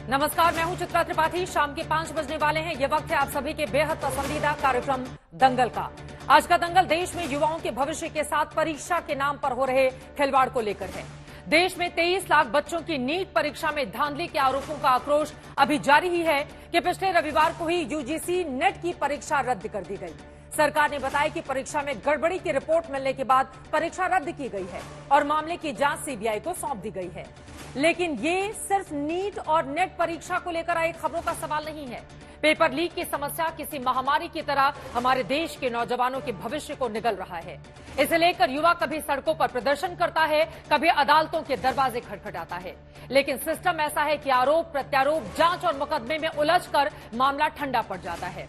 नमस्कार, मैं हूं चित्रा त्रिपाठी। शाम के 5 बजने वाले हैं। ये वक्त है आप सभी के बेहद पसंदीदा कार्यक्रम दंगल का। आज का दंगल देश में युवाओं के भविष्य के साथ परीक्षा के नाम पर हो रहे खिलवाड़ को लेकर है। देश में 23 लाख बच्चों की नीट परीक्षा में धांधली के आरोपों का आक्रोश अभी जारी ही है कि पिछले रविवार को ही यूजीसी नेट की परीक्षा रद्द कर दी गई। सरकार ने बताया कि परीक्षा में गड़बड़ी की रिपोर्ट मिलने के बाद परीक्षा रद्द की गई है और मामले की जांच सीबीआई को सौंप दी गई है। लेकिन ये सिर्फ नीट और नेट परीक्षा को लेकर आई खबरों का सवाल नहीं है। पेपर लीक की समस्या किसी महामारी की तरह हमारे देश के नौजवानों के भविष्य को निगल रहा है। इसे लेकर युवा कभी सड़कों पर प्रदर्शन करता है, कभी अदालतों के दरवाजे खटखटाता है। लेकिन सिस्टम ऐसा है कि आरोप प्रत्यारोप, जांच और मुकदमे में उलझकर मामला ठंडा पड़ जाता है।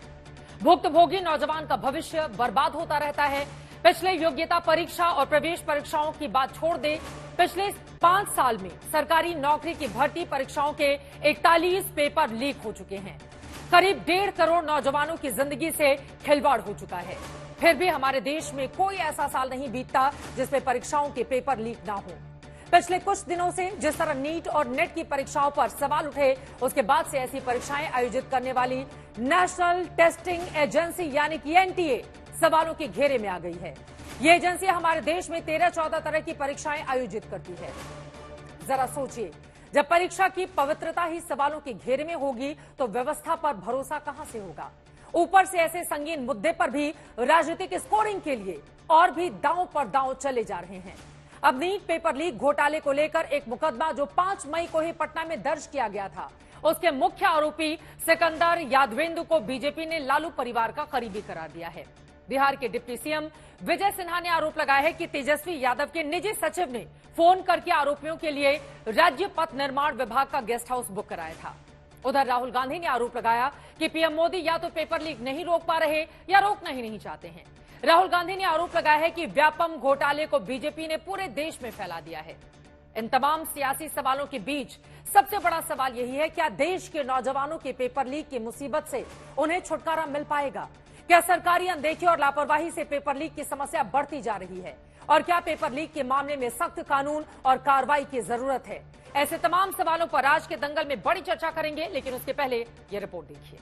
भुक्तभोगी नौजवान का भविष्य बर्बाद होता रहता है। पिछले योग्यता परीक्षा और प्रवेश परीक्षाओं की बात छोड़ दे, पिछले 5 साल में सरकारी नौकरी की भर्ती परीक्षाओं के 41 पेपर लीक हो चुके हैं। करीब 1.5 करोड़ नौजवानों की जिंदगी से खिलवाड़ हो चुका है। फिर भी हमारे देश में कोई ऐसा साल नहीं बीतता जिसमें परीक्षाओं के पेपर लीक ना हो। पिछले कुछ दिनों से जिस तरह नीट और नेट की परीक्षाओं पर सवाल उठे, उसके बाद से ऐसी परीक्षाएं आयोजित करने वाली नेशनल टेस्टिंग एजेंसी यानी कि एनटीए सवालों के घेरे में आ गई है। ये एजेंसी हमारे देश में 13-14 तरह की परीक्षाएं आयोजित करती है। जरा सोचिए, जब परीक्षा की पवित्रता ही सवालों के घेरे में होगी तो व्यवस्था पर भरोसा कहां से होगा। ऊपर से ऐसे संगीन मुद्दे पर भी राजनीतिक स्कोरिंग के लिए और भी दांव पर दांव चले जा रहे हैं। अब नीट पेपर लीक घोटाले को लेकर एक मुकदमा जो 5 मई को ही पटना में दर्ज किया गया था, उसके मुख्य आरोपी सिकंदर यादवेंदु को बीजेपी ने लालू परिवार का करीबी करार दिया है। बिहार के डिप्टी सीएम विजय सिन्हा ने आरोप लगाया है कि तेजस्वी यादव के निजी सचिव ने फोन करके आरोपियों के लिए राज्य पथ निर्माण विभाग का गेस्ट हाउस बुक कराया था। उधर राहुल गांधी ने आरोप लगाया कि पीएम मोदी या तो पेपर लीक नहीं रोक पा रहे या रोकना ही नहीं चाहते हैं। राहुल गांधी ने आरोप लगाया है कि व्यापम घोटाले को बीजेपी ने पूरे देश में फैला दिया है। इन तमाम सियासी सवालों के बीच सबसे बड़ा सवाल यही है, क्या देश के नौजवानों के पेपर लीक की मुसीबत से उन्हें छुटकारा मिल पाएगा? क्या सरकारी अनदेखी और लापरवाही से पेपर लीक की समस्या बढ़ती जा रही है? और क्या पेपर लीक के मामले में सख्त कानून और कार्रवाई की जरूरत है? ऐसे तमाम सवालों पर आज के दंगल में बड़ी चर्चा करेंगे, लेकिन उसके पहले ये रिपोर्ट देखिए।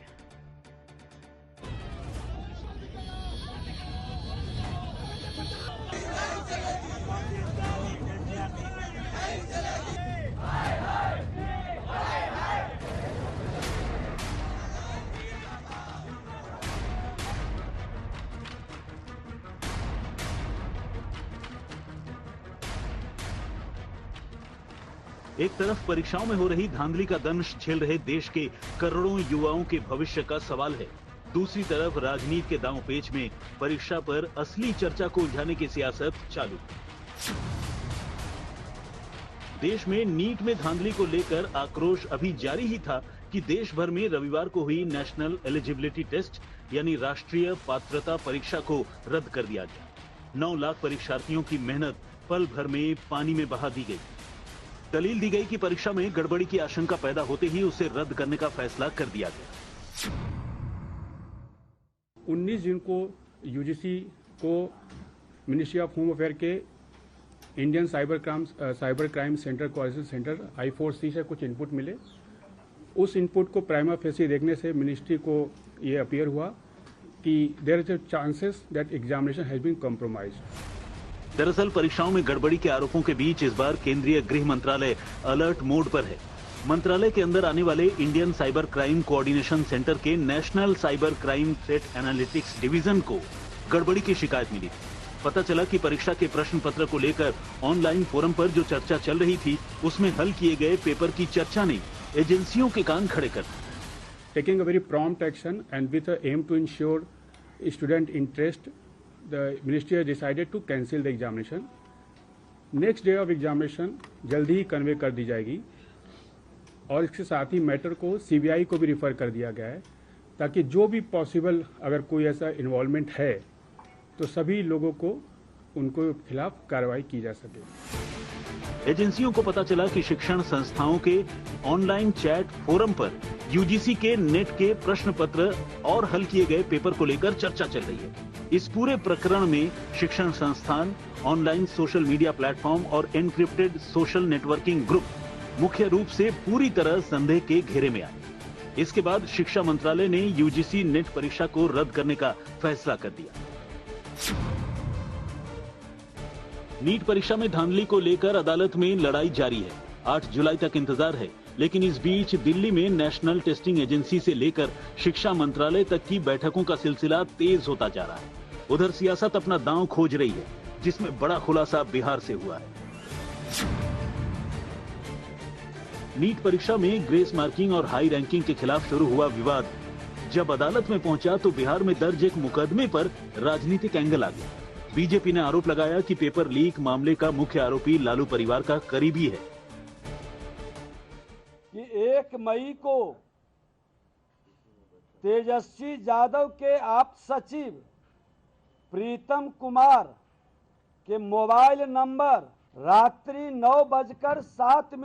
एक तरफ परीक्षाओं में हो रही धांधली का दंश झेल रहे देश के करोड़ों युवाओं के भविष्य का सवाल है, दूसरी तरफ राजनीति के दांवपेच में परीक्षा पर असली चर्चा को उलझाने की सियासत चालू। देश में नीट में धांधली को लेकर आक्रोश अभी जारी ही था कि देश भर में रविवार को हुई नेशनल एलिजिबिलिटी टेस्ट यानी राष्ट्रीय पात्रता परीक्षा को रद्द कर दिया गया। 9 लाख परीक्षार्थियों की मेहनत पल भर में पानी में बहा दी गई। दलील दी गई कि परीक्षा में गड़बड़ी की आशंका पैदा होते ही उसे रद्द करने का फैसला कर दिया गया। 19 जून को यूजीसी को मिनिस्ट्री ऑफ होम अफेयर के Indian cyber crime centre coordination centre I4C से कुछ इनपुट मिले। उस इनपुट को प्राइमा फेसी देखने से मिनिस्ट्री को ये अपीयर हुआ कि there is a chances that examination has been compromised. दरअसल परीक्षाओं में गड़बड़ी के आरोपों के बीच इस बार केंद्रीय गृह मंत्रालय अलर्ट मोड पर है। मंत्रालय के अंदर आने वाले Indian cyber crime coordination centre के national cyber crime threat analytics division को गड़बड़ी की शिकायत मिली। पता चला कि परीक्षा के प्रश्न पत्र को लेकर ऑनलाइन फोरम पर जो चर्चा चल रही थी, उसमें हल किए गए पेपर की चर्चा ने एजेंसियों के कान खड़े कर दिए। Taking a very prompt action and with aim to ensure student interest, the ministry has decided to cancel the examination. Next day of examination जल्दी ही कन्वे कर दी जाएगी और इसके साथ ही मैटर को सीबीआई को भी रिफर कर दिया गया है ताकि जो भी पॉसिबल अगर कोई ऐसा इन्वॉल्वमेंट है तो सभी लोगों को उनको खिलाफ कार्रवाई की जा सके। एजेंसियों को पता चला कि शिक्षण संस्थाओं के ऑनलाइन चैट फोरम पर यूजीसी के नेट के प्रश्न पत्र और हल किए गए पेपर को लेकर चर्चा चल रही है। इस पूरे प्रकरण में शिक्षण संस्थान, ऑनलाइन सोशल मीडिया प्लेटफॉर्म और एनक्रिप्टेड सोशल नेटवर्किंग ग्रुप मुख्य रूप से पूरी तरह संदेह के घेरे में आई। इसके बाद शिक्षा मंत्रालय ने यूजीसी नेट परीक्षा को रद्द करने का फैसला कर दिया। नीट परीक्षा में धांधली को लेकर अदालत में लड़ाई जारी है। 8 जुलाई तक इंतजार है, लेकिन इस बीच दिल्ली में नेशनल टेस्टिंग एजेंसी से लेकर शिक्षा मंत्रालय तक की बैठकों का सिलसिला तेज होता जा रहा है। उधर सियासत अपना दांव खोज रही है, जिसमें बड़ा खुलासा बिहार से हुआ है। नीट परीक्षा में ग्रेस मार्किंग और हाई रैंकिंग के खिलाफ शुरू हुआ विवाद जब अदालत में पहुंचा तो बिहार में दर्ज एक मुकदमे पर राजनीतिक एंगल आ गया। बीजेपी ने आरोप लगाया कि पेपर लीक मामले का मुख्य आरोपी लालू परिवार का करीबी है। कि 1 मई को तेजस्वी यादव के आप सचिव प्रीतम कुमार के मोबाइल नंबर रात्रि 9:07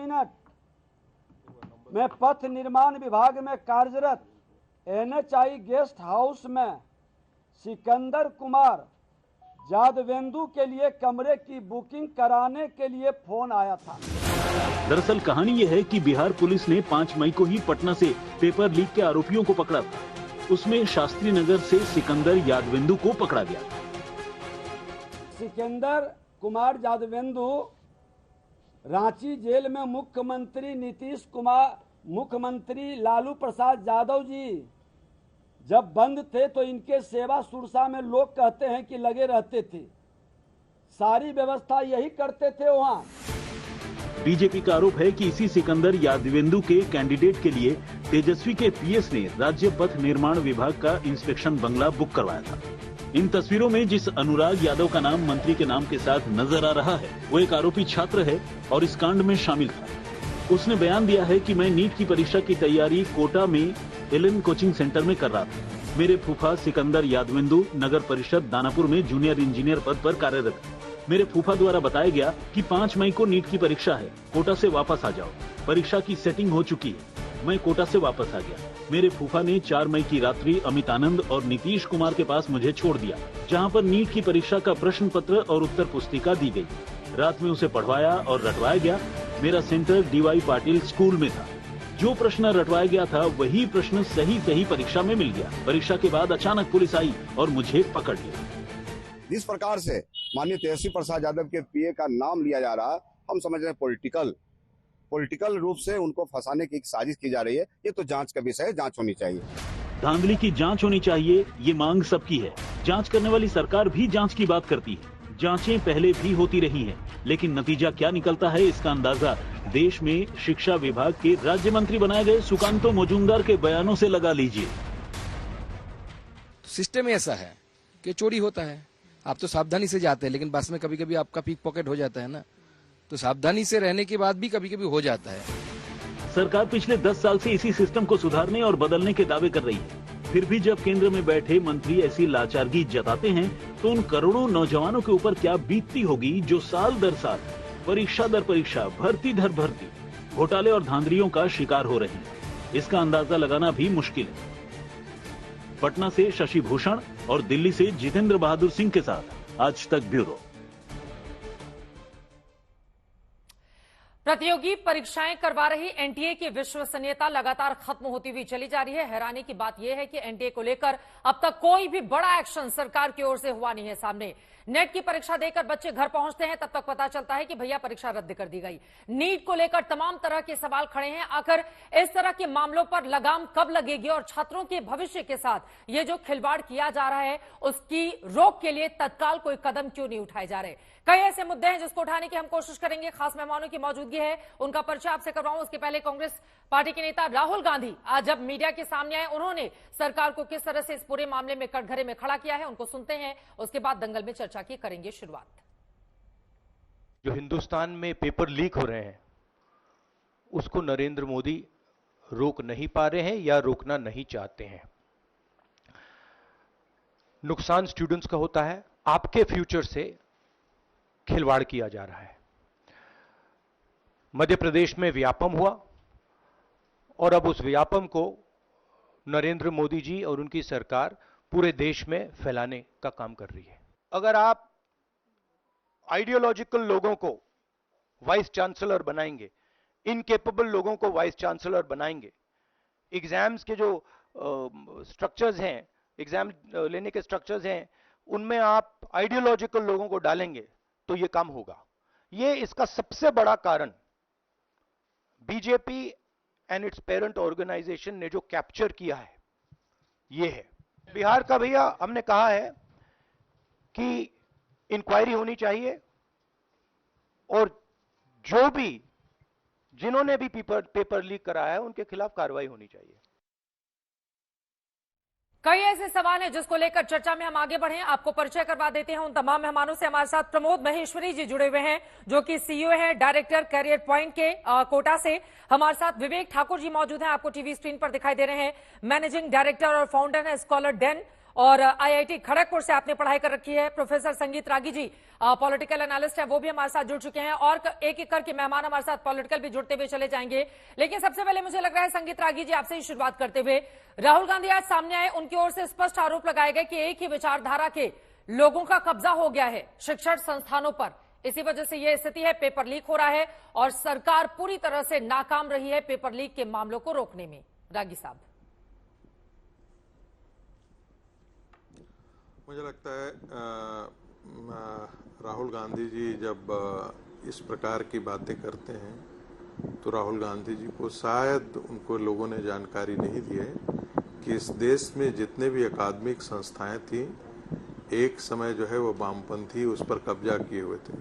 में पथ निर्माण विभाग में कार्यरत NHI गेस्ट हाउस में सिकंदर कुमार यादवेंदु के लिए कमरे की बुकिंग कराने के लिए फोन आया था। दरअसल कहानी यह है कि बिहार पुलिस ने 5 मई को ही पटना से पेपर लीक के आरोपियों को पकड़ा था। उसमें शास्त्री नगर से सिकंदर यादवेंदु को पकड़ा गया। सिकंदर कुमार यादवेंदु रांची जेल में मुख्यमंत्री लालू प्रसाद यादव जी जब बंद थे तो इनके सेवा सुरसा में लोग कहते हैं कि लगे रहते थे। सारी व्यवस्था यही करते थे वहाँ। बीजेपी का आरोप है कि इसी सिकंदर यादवेंदु के कैंडिडेट के लिए तेजस्वी के पीएस ने राज्य पथ निर्माण विभाग का इंस्पेक्शन बंगला बुक करवाया था। इन तस्वीरों में जिस अनुराग यादव का नाम मंत्री के नाम के साथ नजर आ रहा है, वो एक आरोपी छात्र है और इस कांड में शामिल था। उसने बयान दिया है कि मैं नीट की परीक्षा की तैयारी कोटा में एलन कोचिंग सेंटर में कर रहा था। मेरे फूफा सिकंदर यादवेंदु नगर परिषद दानापुर में जूनियर इंजीनियर पद पर कार्यरत है। मेरे फूफा द्वारा बताया गया कि 5 मई को नीट की परीक्षा है, कोटा से वापस आ जाओ। परीक्षा की सेटिंग हो चुकी है। मैं कोटा से वापस आ गया। मेरे फूफा ने 4 मई की रात्रि अमित आनंद और नीतीश कुमार के पास मुझे छोड़ दिया, जहां पर नीट की परीक्षा का प्रश्न पत्र और उत्तर पुस्तिका दी गई। रात में उसे पढ़वाया और रटवाया गया। मेरा सेंटर DY पाटिल स्कूल में था। जो प्रश्न रटवाया गया था वही प्रश्न सही परीक्षा में मिल गया। परीक्षा के बाद अचानक पुलिस आई और मुझे पकड़ लिया। जिस प्रकार से माननीय तेजस्वी प्रसाद यादव के पीए का नाम लिया जा रहा है, हम समझ रहे हैं पॉलिटिकल रूप से उनको फंसाने की एक साजिश की जा रही है। ये तो जांच का विषय है, जांच होनी चाहिए। धांधली की जांच होनी चाहिए, ये मांग सबकी है। जांच करने वाली सरकार भी जांच की बात करती है। जांचें पहले भी होती रही हैं, लेकिन नतीजा क्या निकलता है इसका अंदाजा देश में शिक्षा विभाग के राज्य मंत्री बनाए गए सुकांतो मजूमदार के बयानों से लगा लीजिए। सिस्टम ऐसा है कि चोरी होता है। आप तो सावधानी से जाते हैं, लेकिन बस में कभी कभी आपका पिक पॉकेट हो जाता है ना, तो सावधानी से रहने के बाद भी कभी कभी हो जाता है। सरकार पिछले 10 साल से इसी सिस्टम को सुधारने और बदलने के दावे कर रही है। फिर भी जब केंद्र में बैठे मंत्री ऐसी लाचारगी जताते हैं तो उन करोड़ों नौजवानों के ऊपर क्या बीतती होगी जो साल दर साल परीक्षा दर परीक्षा भर्ती दर भर्ती घोटाले और धांधलियों का शिकार हो रहे हैं। इसका अंदाजा लगाना भी मुश्किल है। पटना से शशि भूषण और दिल्ली से जितेंद्र बहादुर सिंह के साथ आज तक ब्यूरो। प्रतियोगी परीक्षाएं करवा रही एनटीए की विश्वसनीयता लगातार खत्म होती हुई चली जा रही है। हैरानी की बात यह है कि एनटीए को लेकर अब तक कोई भी बड़ा एक्शन सरकार की ओर से हुआ नहीं है। सामने नेट की परीक्षा देकर बच्चे घर पहुंचते हैं, तब तक पता चलता है कि भैया परीक्षा रद्द कर दी गई। नीट को लेकर तमाम तरह के सवाल खड़े हैं। आखिर इस तरह के मामलों पर लगाम कब लगेगी और छात्रों के भविष्य के साथ ये जो खिलवाड़ किया जा रहा है उसकी रोक के लिए तत्काल कोई कदम क्यों नहीं उठाए जा रहे। कई ऐसे मुद्दे हैं जिसको उठाने की हम कोशिश करेंगे। खास मेहमानों की मौजूदगी है, उनका परिचय आपसे करवाऊं। उसके पहले कांग्रेस पार्टी के नेता राहुल गांधी आज जब मीडिया के सामने आए, उन्होंने सरकार को किस तरह से इस पूरे मामले में कटघरे में खड़ा किया है, उनको सुनते हैं। उसके बाद दंगल में चर्चा की करेंगे शुरुआत। जो हिंदुस्तान में पेपर लीक हो रहे हैं उसको नरेंद्र मोदी रोक नहीं पा रहे हैं या रोकना नहीं चाहते हैं। नुकसान स्टूडेंट्स का होता है, आपके फ्यूचर से खिलवाड़ किया जा रहा है। मध्य प्रदेश में व्यापम हुआ और अब उस व्यापम को नरेंद्र मोदी जी और उनकी सरकार पूरे देश में फैलाने का काम कर रही है। अगर आप आइडियोलॉजिकल लोगों को वाइस चांसलर बनाएंगे, इनकेपेबल लोगों को वाइस चांसलर बनाएंगे, एग्जाम्स के जो स्ट्रक्चर्स हैं, एग्जाम लेने के स्ट्रक्चर्स हैं, उनमें आप आइडियोलॉजिकल लोगों को डालेंगे तो ये काम होगा। ये इसका सबसे बड़ा कारण BJP and its parent organisation ने जो कैप्चर किया है ये है। बिहार का भैया हमने कहा है कि इंक्वायरी होनी चाहिए और जो भी जिन्होंने भी पेपर लीक कराया है उनके खिलाफ कार्रवाई होनी चाहिए। कई ऐसे सवाल हैं जिसको लेकर चर्चा में हम आगे बढ़े। आपको परिचय करवा देते हैं उन तमाम मेहमानों से। हमारे साथ प्रमोद महेश्वरी जी जुड़े हुए हैं, जो कि सीईओ हैं डायरेक्टर कैरियर पॉइंट के कोटा से। हमारे साथ विवेक ठाकुर जी मौजूद हैं, आपको टीवी स्क्रीन पर दिखाई दे रहे हैं, मैनेजिंग डायरेक्टर और फाउंडर है स्कॉलर डेन, और आईआईटी खड़गपुर से आपने पढ़ाई कर रखी है। प्रोफेसर संगीत रागी जी पॉलिटिकल एनालिस्ट है, वो भी हमारे साथ जुड़ चुके हैं, और एक एक करके मेहमान हमारे साथ पॉलिटिकल भी जुड़ते हुए चले जाएंगे। लेकिन सबसे पहले मुझे लग रहा है संगीत रागी जी आपसे ही शुरुआत करते हुए, राहुल गांधी आज सामने आए, उनकी ओर से स्पष्ट आरोप लगाए गए कि एक ही विचारधारा के लोगों का कब्जा हो गया है शिक्षण संस्थानों पर, इसी वजह से यह स्थिति है, पेपर लीक हो रहा है और सरकार पूरी तरह से नाकाम रही है पेपर लीक के मामलों को रोकने में। रागी साहब। मुझे लगता है राहुल गांधी जी जब इस प्रकार की बातें करते हैं तो राहुल गांधी जी को शायद उनको लोगों ने जानकारी नहीं दी है कि इस देश में जितने भी अकादमिक संस्थाएं थी एक समय जो है वो वामपंथी उस पर कब्जा किए हुए थे।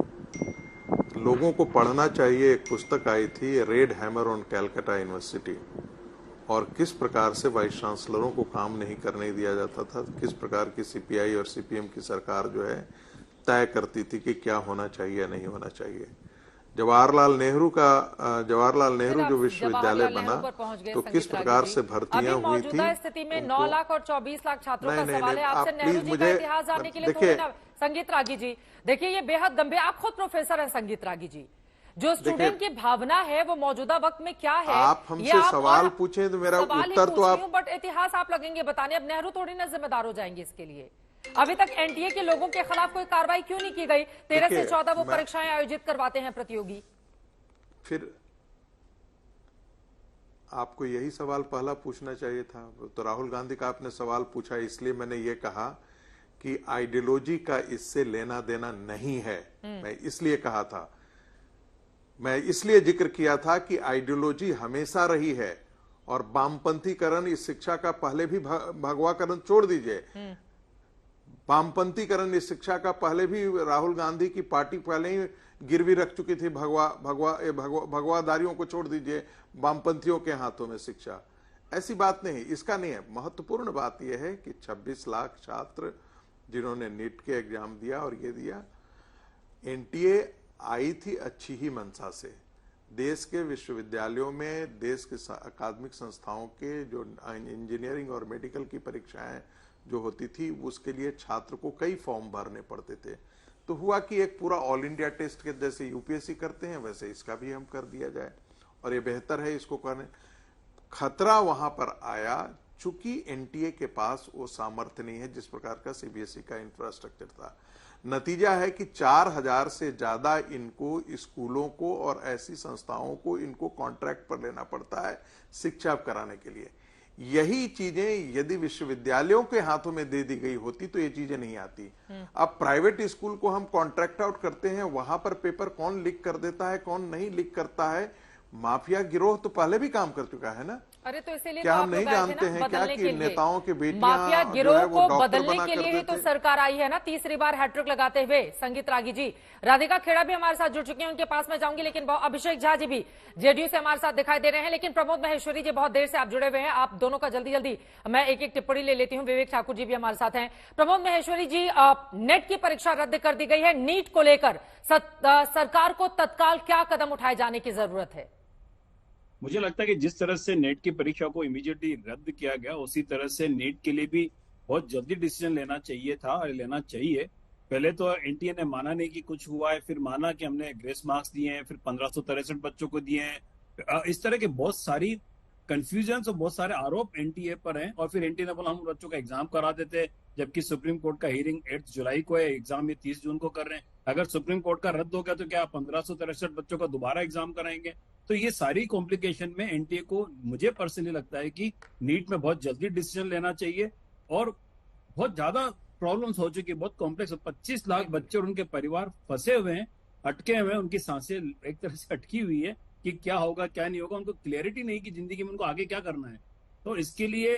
लोगों को पढ़ना चाहिए, एक पुस्तक आई थी red hammer on Calcutta university, और किस प्रकार से वाइस चांसलरों को काम नहीं करने दिया जाता था, किस प्रकार की सीपीआई और सीपीएम की सरकार जो है तय करती थी कि क्या होना चाहिए या नहीं होना चाहिए। जवाहरलाल नेहरू जो विश्वविद्यालय बना तो किस प्रकार से भर्तियां हुई थी। स्थिति में 9 लाख और 24 लाख छात्रों का सवाल है आपसे। नेहरू जी का इतिहास जानने के लिए थोड़ी ना संगीत रागी जी, देखिए ये बेहद गंभीर, आप खुद प्रोफेसर है संगीत रागी जी, जो स्टूडेंट की भावना है वो मौजूदा वक्त में क्या है, आप हमसे सवाल पूछे तो मेरा उत्तर तो आप, बट इतिहास आप लगेंगे बताने। अब नेहरू थोड़ी ना जिम्मेदार हो जाएंगे इसके लिए। अभी तक एनटीए के लोगों के खिलाफ कोई कार्रवाई क्यों नहीं की गई? 13 से 14 वो परीक्षाएं आयोजित करवाते हैं प्रतियोगी। फिर आपको यही सवाल पहला पूछना चाहिए था। तो राहुल गांधी का आपने सवाल पूछा, इसलिए मैंने ये कहा कि आइडियोलॉजी का इससे लेना देना नहीं है। मैं इसलिए कहा था, मैं इसलिए जिक्र किया था कि आइडियोलॉजी हमेशा रही है और वामपंथीकरण इस शिक्षा का पहले भी भगवाकरण छोड़ दीजिए, वामपंथीकरण इस शिक्षा का पहले भी राहुल गांधी की पार्टी पहले ही गिरवी रख चुकी थी। भगवादारियों को छोड़ दीजिए, वामपंथियों के हाथों में शिक्षा, ऐसी बात नहीं, इसका नहीं है। महत्वपूर्ण बात यह है कि 26 लाख छात्र जिन्होंने नीट के एग्जाम दिया और ये दिया, एनटीए आई थी अच्छी ही मंशा से। देश के विश्वविद्यालयों में, देश के अकादमिक संस्थाओं के जो इंजीनियरिंग और मेडिकल की परीक्षाएं जो होती थी उसके लिए छात्र को कई फॉर्म भरने पड़ते थे। तो हुआ कि एक पूरा ऑल इंडिया टेस्ट के जैसे यूपीएससी करते हैं वैसे इसका भी हम कर दिया जाए, और ये बेहतर है इसको करने। खतरा वहां पर आया चूंकि एनटीए के पास वो सामर्थ्य नहीं है जिस प्रकार का सीबीएसई का इंफ्रास्ट्रक्चर था। नतीजा है कि 4000 से ज्यादा इनको स्कूलों को और ऐसी संस्थाओं को इनको कॉन्ट्रैक्ट पर लेना पड़ता है शिक्षा कराने के लिए। यही चीजें यदि विश्वविद्यालयों के हाथों में दे दी गई होती तो ये चीजें नहीं आती। अब प्राइवेट स्कूल को हम कॉन्ट्रैक्ट आउट करते हैं, वहां पर पेपर कौन लीक कर देता है कौन नहीं लीक करता है, माफिया गिरोह तो पहले भी काम कर चुका है ना। अरे तो इसीलिए क्या तो हम नहीं जानते हैं क्या कि नेताओं के बेटियां माफिया गिरोह को बदलने के लिए ही तो सरकार आई है ना, तीसरी बार हैट्रिक लगाते हुए। संगीत रागी जी, राधिका खेड़ा भी हमारे साथ जुड़ चुके हैं, उनके पास में जाऊंगी, लेकिन अभिषेक झा जी भी जेडीयू से हमारे साथ दिखाई दे रहे हैं। लेकिन प्रमोद महेश्वरी जी बहुत देर से आप जुड़े हुए हैं, आप दोनों का जल्दी जल्दी मैं एक एक टिप्पणी ले लेती हूँ। विवेक ठाकुर जी भी हमारे साथ हैं। प्रमोद महेश्वरी जी, नेट की परीक्षा रद्द कर दी गई है, नीट को लेकर सरकार को तत्काल क्या कदम उठाए जाने की जरूरत है? मुझे लगता है कि जिस तरह से नेट की परीक्षा को इमीडिएटली रद्द किया गया उसी तरह से नीट के लिए भी बहुत जल्दी डिसीजन लेना चाहिए था और लेना चाहिए। पहले तो एनटीए ने माना नहीं कि कुछ हुआ है, फिर माना कि हमने ग्रेस मार्क्स दिए हैं, फिर 1563 बच्चों को दिए हैं। इस तरह के बहुत सारी कंफ्यूजन और बहुत सारे आरोप एनटीए पर हैं। और फिर एनटीए ने बोला हम बच्चों का एग्जाम करा देते, जबकि सुप्रीम कोर्ट का हियरिंग 8 जुलाई को है, एग्जाम ये 30 जून को कर रहे हैं। अगर सुप्रीम कोर्ट का रद्द हो गया तो क्या 1563 बच्चों का दोबारा एग्जाम कराएंगे? तो ये सारी कॉम्प्लिकेशन में एनटीए को मुझे पर्सनली लगता है कि नीट में बहुत जल्दी डिसीजन लेना चाहिए। और बहुत ज्यादा प्रॉब्लम्स हो चुकी है, बहुत कॉम्प्लेक्स। 25 लाख बच्चे और उनके परिवार फंसे हुए हैं, अटके हुए हैं, उनकी सांसें एक तरह से अटकी हुई है कि क्या होगा क्या नहीं होगा। उनको क्लियरिटी नहीं कि जिंदगी में उनको आगे क्या करना है। तो इसके लिए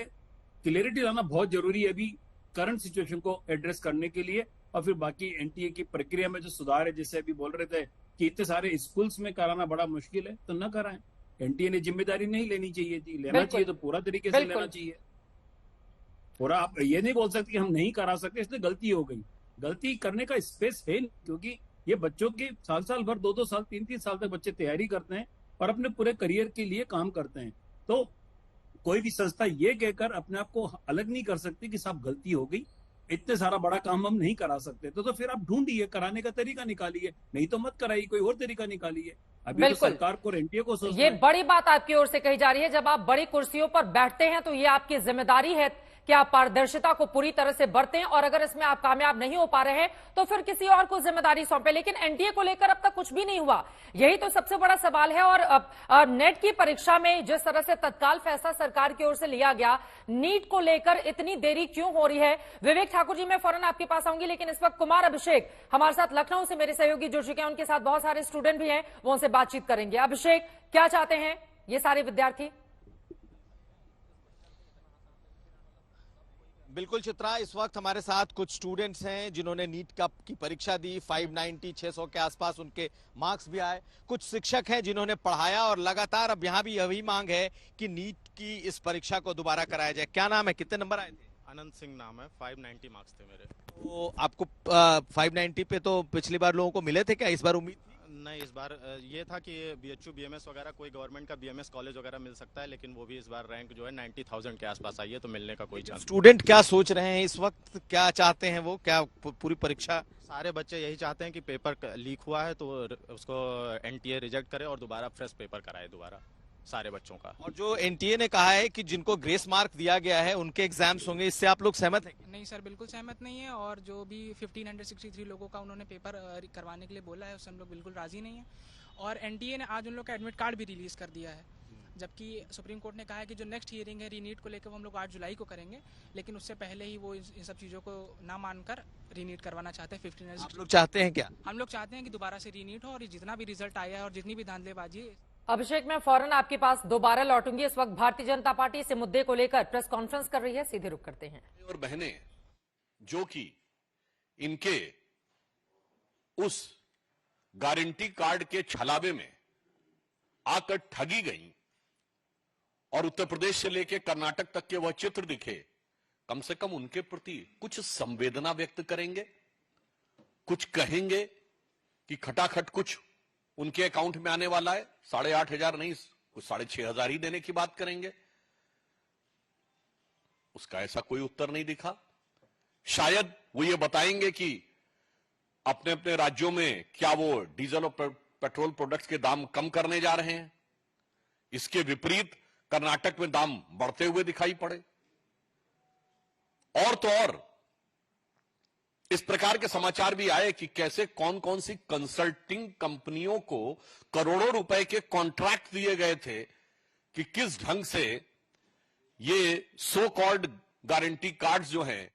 क्लियरिटी लाना बहुत जरूरी है अभी करंट सिचुएशन को एड्रेस करने के लिए। और फिर बाकी एनटीए की प्रक्रिया में जो सुधार है, जैसे अभी बोल रहे थे कि इतने सारे स्कूल्स में कराना बड़ा मुश्किल है, तो न कराएं। एनटीए ने जिम्मेदारी नहीं लेनी चाहिए थी, लेना चाहिए तो पूरा तरीके से लेना चाहिए पूरा। आप ये नहीं बोल सकते कि हम नहीं करा सकते, इसलिए गलती हो गई। गलती करने का स्पेस है नहीं, क्योंकि ये बच्चों की साल भर 2-2 साल 3-3 साल तक बच्चे तैयारी करते हैं और अपने पूरे करियर के लिए काम करते हैं। तो कोई भी संस्था ये कहकर अपने आप को अलग नहीं कर सकती कि साहब गलती हो गई, इतने सारा बड़ा काम हम नहीं करा सकते। तो फिर आप ढूंढिए, कराने का तरीका निकालिए, नहीं तो मत कराइए, कोई और तरीका निकालिए। अभी तो सरकार को एनटीए को सोचना ये बड़ी बात आपकी ओर से कही जा रही है। जब आप बड़ी कुर्सियों पर बैठते हैं तो ये आपकी जिम्मेदारी है कि आप पारदर्शिता को पूरी तरह से बरतें, और अगर इसमें आप कामयाब नहीं हो पा रहे हैं तो फिर किसी और को जिम्मेदारी सौंपे। लेकिन एनटीए को लेकर अब तक कुछ भी नहीं हुआ, यही तो सबसे बड़ा सवाल है। और नेट की परीक्षा में जिस तरह से तत्काल फैसला सरकार की ओर से लिया गया, नीट को लेकर इतनी देरी क्यों हो रही है? विवेक ठाकुर जी, मैं फौरन आपके पास आऊंगी, लेकिन इस वक्त कुमार अभिषेक हमारे साथ लखनऊ से मेरे सहयोगी जुड़ चुके हैं, उनके साथ बहुत सारे स्टूडेंट भी हैं, वो उनसे बातचीत करेंगे। अभिषेक, क्या चाहते हैं ये सारे विद्यार्थी? बिल्कुल चित्रा, इस वक्त हमारे साथ कुछ स्टूडेंट्स हैं जिन्होंने नीट की परीक्षा दी। 590 600 के आसपास उनके मार्क्स भी आए। कुछ शिक्षक हैं जिन्होंने पढ़ाया और लगातार अब यहाँ भी यही मांग है कि नीट की इस परीक्षा को दोबारा कराया जाए। क्या नाम है, कितने नंबर आए थे? अनंत सिंह नाम है, 590 मार्क्स थे मेरे। तो आपको 590 पे तो पिछली बार लोगों को मिले थे, क्या इस बार उम्मीद थी? नहीं, इस बार ये था कि बीएचयू बीएमएस वगैरह कोई गवर्नमेंट का बीएमएस कॉलेज वगैरह मिल सकता है, लेकिन वो भी इस बार रैंक जो है 90,000 के आसपास आई है, तो मिलने का कोई चांस। स्टूडेंट क्या सोच रहे हैं इस वक्त, क्या चाहते हैं वो, क्या पूरी परीक्षा? सारे बच्चे यही चाहते हैं कि पेपर लीक हुआ है तो उसको एनटीए रिजेक्ट करे और दोबारा फ्रेश पेपर कराए दोबारा सारे बच्चों का। और जो एनटीए ने कहा है कि जिनको ग्रेस मार्क दिया गया है उनके एग्जाम्स होंगे, इससे आप लोग सहमत हैं? नहीं सर, बिल्कुल सहमत नहीं है। और जो भी 1563 लोगों का उन्होंने पेपर करवाने के लिए बोला है, उससे हम लोग बिल्कुल राजी नहीं है। और एनटीए ने आज उन लोग का एडमिट कार्ड भी रिलीज कर दिया है, जबकि सुप्रीम कोर्ट ने कहा है कि जो नेक्स्ट हियरिंग है रीनीट को लेकर वो हम लोग 8 जुलाई को करेंगे, लेकिन उससे पहले ही वो इन सब चीज़ों को ना मानकर रीनीट करवाना चाहते हैं। 15 आप लोग चाहते हैं क्या? हम लोग चाहते हैं कि दोबारा से रीनीट हो, और जितना भी रिजल्ट आया है और जितनी भी धांधलेबाजी। अभिषेक, मैं फौरन आपके पास दोबारा लौटूंगी। इस वक्त भारतीय जनता पार्टी इस मुद्दे को लेकर प्रेस कॉन्फ्रेंस कर रही है, सीधे रुख करते हैं। और बहनें जो कि इनके उस गारंटी कार्ड के छलावे में आकर ठगी गई और उत्तर प्रदेश से लेकर कर्नाटक तक के वह चित्र दिखे, कम से कम उनके प्रति कुछ संवेदना व्यक्त करेंगे, कुछ कहेंगे कि खटाखट कुछ उनके अकाउंट में आने वाला है। 8,500 नहीं, कुछ 6,500 ही देने की बात करेंगे। उसका ऐसा कोई उत्तर नहीं दिखा। शायद वो ये बताएंगे कि अपने अपने राज्यों में क्या वो डीजल और पेट्रोल प्रोडक्ट्स के दाम कम करने जा रहे हैं। इसके विपरीत कर्नाटक में दाम बढ़ते हुए दिखाई पड़े। और तो और इस प्रकार के समाचार भी आए कि कैसे कौन कौन सी कंसल्टिंग कंपनियों को करोड़ों रुपए के कॉन्ट्रैक्ट दिए गए थे कि किस ढंग से ये सो कॉल्ड गारंटी कार्ड्स जो हैं।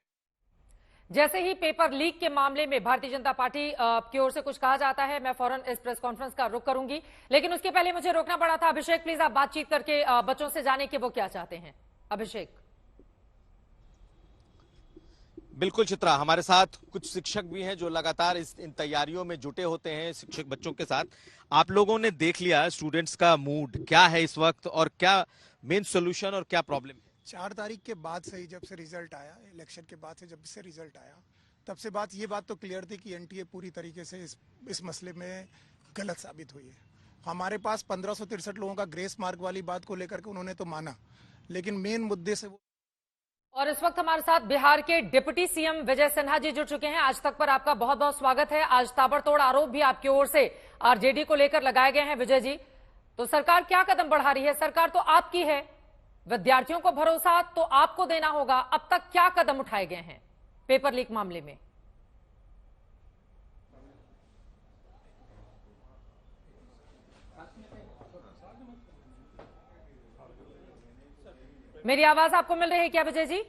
जैसे ही पेपर लीक के मामले में भारतीय जनता पार्टी की ओर से कुछ कहा जाता है, मैं फौरन इस प्रेस कॉन्फ्रेंस का रुख करूंगी, लेकिन उसके पहले मुझे रोकना पड़ा था। अभिषेक, प्लीज आप बातचीत करके बच्चों से जाने कि वो क्या चाहते हैं। अभिषेक। बिल्कुल चित्रा, हमारे साथ कुछ शिक्षक भी हैं जो लगातार इन तैयारियों में जुटे होते हैं शिक्षक बच्चों के साथ। आप लोगों ने देख लिया स्टूडेंट्स का मूड क्या है इस वक्त, और क्या मेन सोल्यूशन और क्या प्रॉब्लम है? 4 तारीख के बाद से ही, जब से रिजल्ट आया, इलेक्शन के बाद से जब से रिजल्ट आया, तब से ये बात तो क्लियर थी कि एनटीए पूरी तरीके से इस मसले में गलत साबित हुई है। हमारे पास 1563 लोगों का ग्रेस मार्क वाली बात को लेकर के उन्होंने तो माना, लेकिन मेन मुद्दे से वो। और इस वक्त हमारे साथ बिहार के डिप्टी सीएम विजय सिन्हा जी जुड़ चुके हैं। आज तक पर आपका बहुत बहुत स्वागत है। आज ताबड़तोड़ आरोप भी आपकी ओर से आरजेडी को लेकर लगाए गए हैं विजय जी, तो सरकार क्या कदम बढ़ा रही है? सरकार तो आपकी है, विद्यार्थियों को भरोसा तो आपको देना होगा। अब तक क्या कदम उठाए गए हैं पेपर लीक मामले में? मेरी आवाज आपको मिल रही है क्या विजय जी?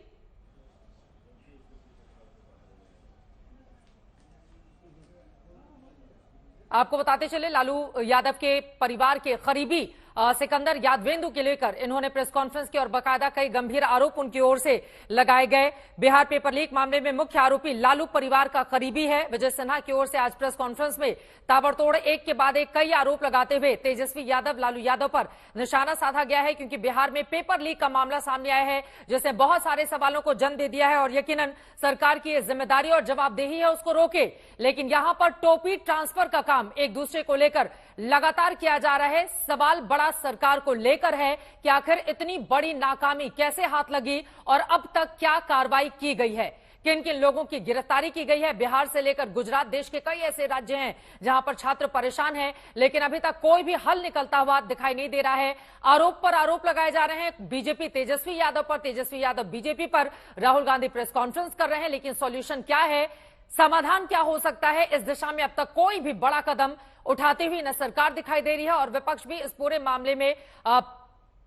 आपको बताते चले, लालू यादव के परिवार के करीबी सिकंदर यादवेंदु के लेकर इन्होंने प्रेस कॉन्फ्रेंस की और बाकायदा कई गंभीर आरोप उनकी ओर से लगाए गए। बिहार पेपर लीक मामले में मुख्य आरोपी लालू परिवार का करीबी है। विजय सिन्हा की ओर से आज प्रेस कॉन्फ्रेंस में ताबड़तोड़ एक के बाद एक कई आरोप लगाते हुए तेजस्वी यादव, लालू यादव पर निशाना साधा गया है, क्योंकि बिहार में पेपर लीक का मामला सामने आया है जिसने बहुत सारे सवालों को जन्म दे दिया है और यकीनन सरकार की जिम्मेदारी और जवाबदेही है उसको रोके। लेकिन यहां पर टोपी ट्रांसफर का काम एक दूसरे को लेकर लगातार किया जा रहा है। सवाल बड़ा सरकार को लेकर है कि आखिर इतनी बड़ी नाकामी कैसे हाथ लगी और अब तक क्या कार्रवाई की गई है, किन किन लोगों की गिरफ्तारी की गई है। बिहार से लेकर गुजरात, देश के कई ऐसे राज्य हैं जहां पर छात्र परेशान हैं, लेकिन अभी तक कोई भी हल निकलता हुआ दिखाई नहीं दे रहा है। आरोप पर आरोप लगाए जा रहे हैं, बीजेपी तेजस्वी यादव पर, तेजस्वी यादव बीजेपी पर, राहुल गांधी प्रेस कॉन्फ्रेंस कर रहे हैं, लेकिन सॉल्यूशन क्या है, समाधान क्या हो सकता है, इस दिशा में अब तक कोई भी बड़ा कदम उठाती हुई न सरकार दिखाई दे रही है और विपक्ष भी इस पूरे मामले में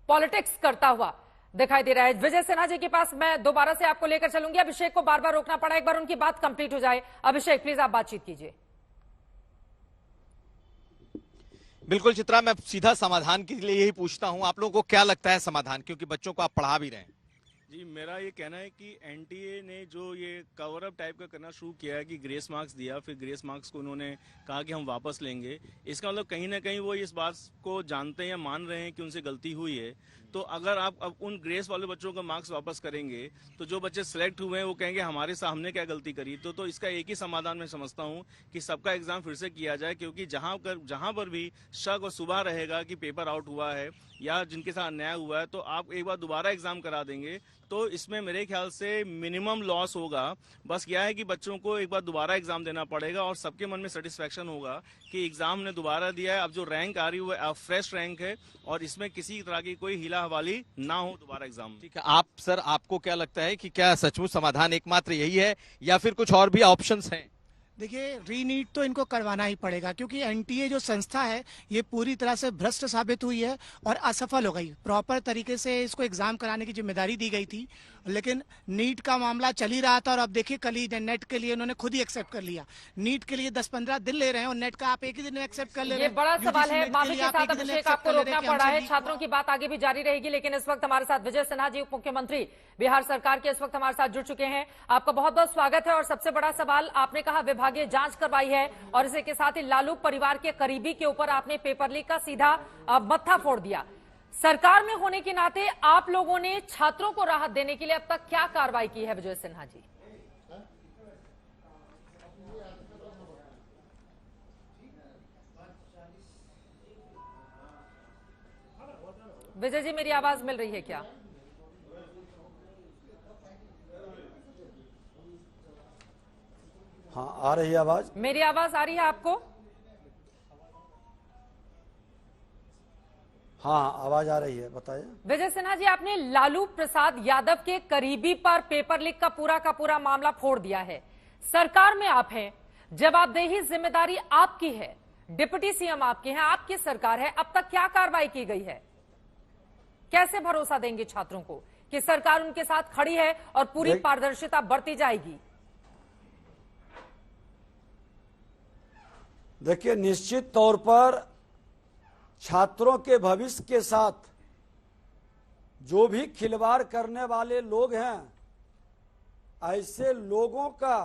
पॉलिटिक्स करता हुआ दिखाई दे रहा है। विजय सिन्हा जी के पास मैं दोबारा से आपको लेकर चलूंगी। अभिषेक को बार बार रोकना पड़ा, एक बार उनकी बात कंप्लीट हो जाए। अभिषेक प्लीज आप बातचीत कीजिए। बिल्कुल चित्रा, मैं सीधा समाधान के लिए यही पूछता हूं, आप लोगों को क्या लगता है समाधान, क्योंकि बच्चों को आप पढ़ा भी रहे हैं। जी, मेरा ये कहना है कि एनटीए ने जो ये कवर अप टाइप का करना शुरू किया है कि ग्रेस मार्क्स दिया, फिर ग्रेस मार्क्स को उन्होंने कहा कि हम वापस लेंगे, इसका मतलब कहीं ना कहीं वो इस बात को जानते हैं या मान रहे हैं कि उनसे गलती हुई है। तो अगर आप अब उन ग्रेस वाले बच्चों का मार्क्स वापस करेंगे तो जो बच्चे सिलेक्ट हुए हैं वो कहेंगे हमारे सामने क्या गलती करी। तो इसका एक ही समाधान मैं समझता हूँ कि सबका एग्जाम फिर से किया जाए, क्योंकि जहां पर भी शक और सुबह रहेगा कि पेपर आउट हुआ है या जिनके साथ अन्याय हुआ है, तो आप एक बार दोबारा एग्जाम करा देंगे तो इसमें मेरे ख्याल से मिनिमम लॉस होगा। बस यह है कि बच्चों को एक बार दोबारा एग्जाम देना पड़ेगा और सबके मन में सेटिस्फेक्शन होगा कि एग्जाम ने दोबारा दिया है, अब जो रैंक आ रही है वो फ्रेश रैंक है और इसमें किसी तरह की कोई हिला हवाली ना हो दोबारा एग्जाम। ठीक है, आप सर, आपको क्या लगता है कि क्या सचमुच समाधान एकमात्र यही है या फिर कुछ और भी ऑप्शंस हैं? देखिए, रीनीट तो इनको करवाना ही पड़ेगा, क्योंकि एनटीए जो संस्था है ये पूरी तरह से भ्रष्ट साबित हुई है और असफल हो गई। प्रॉपर तरीके से इसको एग्जाम कराने की जिम्मेदारी दी गई थी, लेकिन नीट का मामला चल ही रहा था और अब देखिए कल ही नेट के लिए उन्होंने खुद ही एक्सेप्ट कर लिया। नीट के लिए 10-15 दिन ले रहे हैं और नेट का आप एक ही दिन में एक्सेप्ट कर ले रहे हैं। ये बड़ा सवाल है, माफी के साथ अभिषेक आपको रोकना पड़ा है। छात्रों की बात आगे भी जारी रहेगी, लेकिन इस वक्त हमारे साथ विजय सिन्हा जी, उप मुख्यमंत्री बिहार सरकार के, इस वक्त हमारे साथ जुड़ चुके हैं। आपका बहुत बहुत स्वागत है। और सबसे बड़ा सवाल, आपने कहा विभागीय जांच करवाई है और इसी के साथ ही लालू परिवार के करीबी के ऊपर आपने पेपर लीक का सीधा मत्था फोड़ दिया। सरकार में होने के नाते आप लोगों ने छात्रों को राहत देने के लिए अब तक क्या कार्रवाई की है विजय सिन्हा जी? विजय जी, मेरी आवाज मिल रही है क्या? हाँ, आ रही है आवाज। मेरी आवाज आ रही है आपको? हाँ, आवाज आ रही है, बताइए। विजय सिन्हा जी, आपने लालू प्रसाद यादव के करीबी पर पेपर लीक का पूरा मामला फोड़ दिया है। सरकार में आप हैं, जवाबदेही जिम्मेदारी आपकी है, डिप्टी सीएम आपके हैं, आपकी सरकार है। अब तक क्या कार्रवाई की गई है? कैसे भरोसा देंगे छात्रों को कि सरकार उनके साथ खड़ी है और पूरी पारदर्शिता बरती जाएगी? देखिए, निश्चित तौर पर छात्रों के भविष्य के साथ जो भी खिलवाड़ करने वाले लोग हैं, ऐसे लोगों का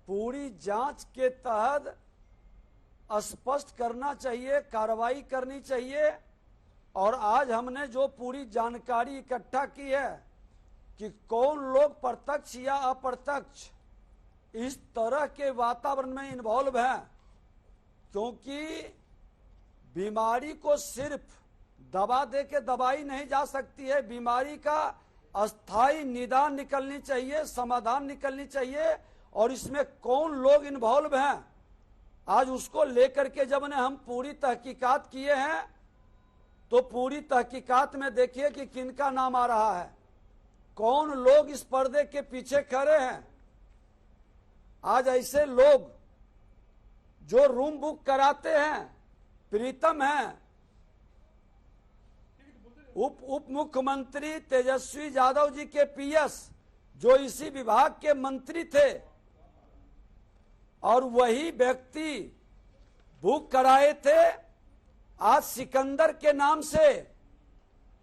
पूरी जांच के तहत स्पष्ट करना चाहिए, कार्रवाई करनी चाहिए। और आज हमने जो पूरी जानकारी इकट्ठा की है कि कौन लोग प्रत्यक्ष या अप्रत्यक्ष इस तरह के वातावरण में इन्वॉल्व हैं, क्योंकि बीमारी को सिर्फ दवा दे के दवाई नहीं जा सकती है, बीमारी का अस्थायी निदान निकलनी चाहिए, समाधान निकलनी चाहिए। और इसमें कौन लोग इन्वॉल्व हैं, आज उसको लेकर के जब ने हम पूरी तहकीकात किए हैं, तो पूरी तहकीकात में देखिए कि किनका नाम आ रहा है, कौन लोग इस पर्दे के पीछे खड़े हैं। आज ऐसे लोग जो रूम बुक कराते हैं, प्रीतम हैं, उप मुख्यमंत्री तेजस्वी यादव जी के पीएस जो इसी विभाग के मंत्री थे और वही व्यक्ति बुक कराए थे आज सिकंदर के नाम से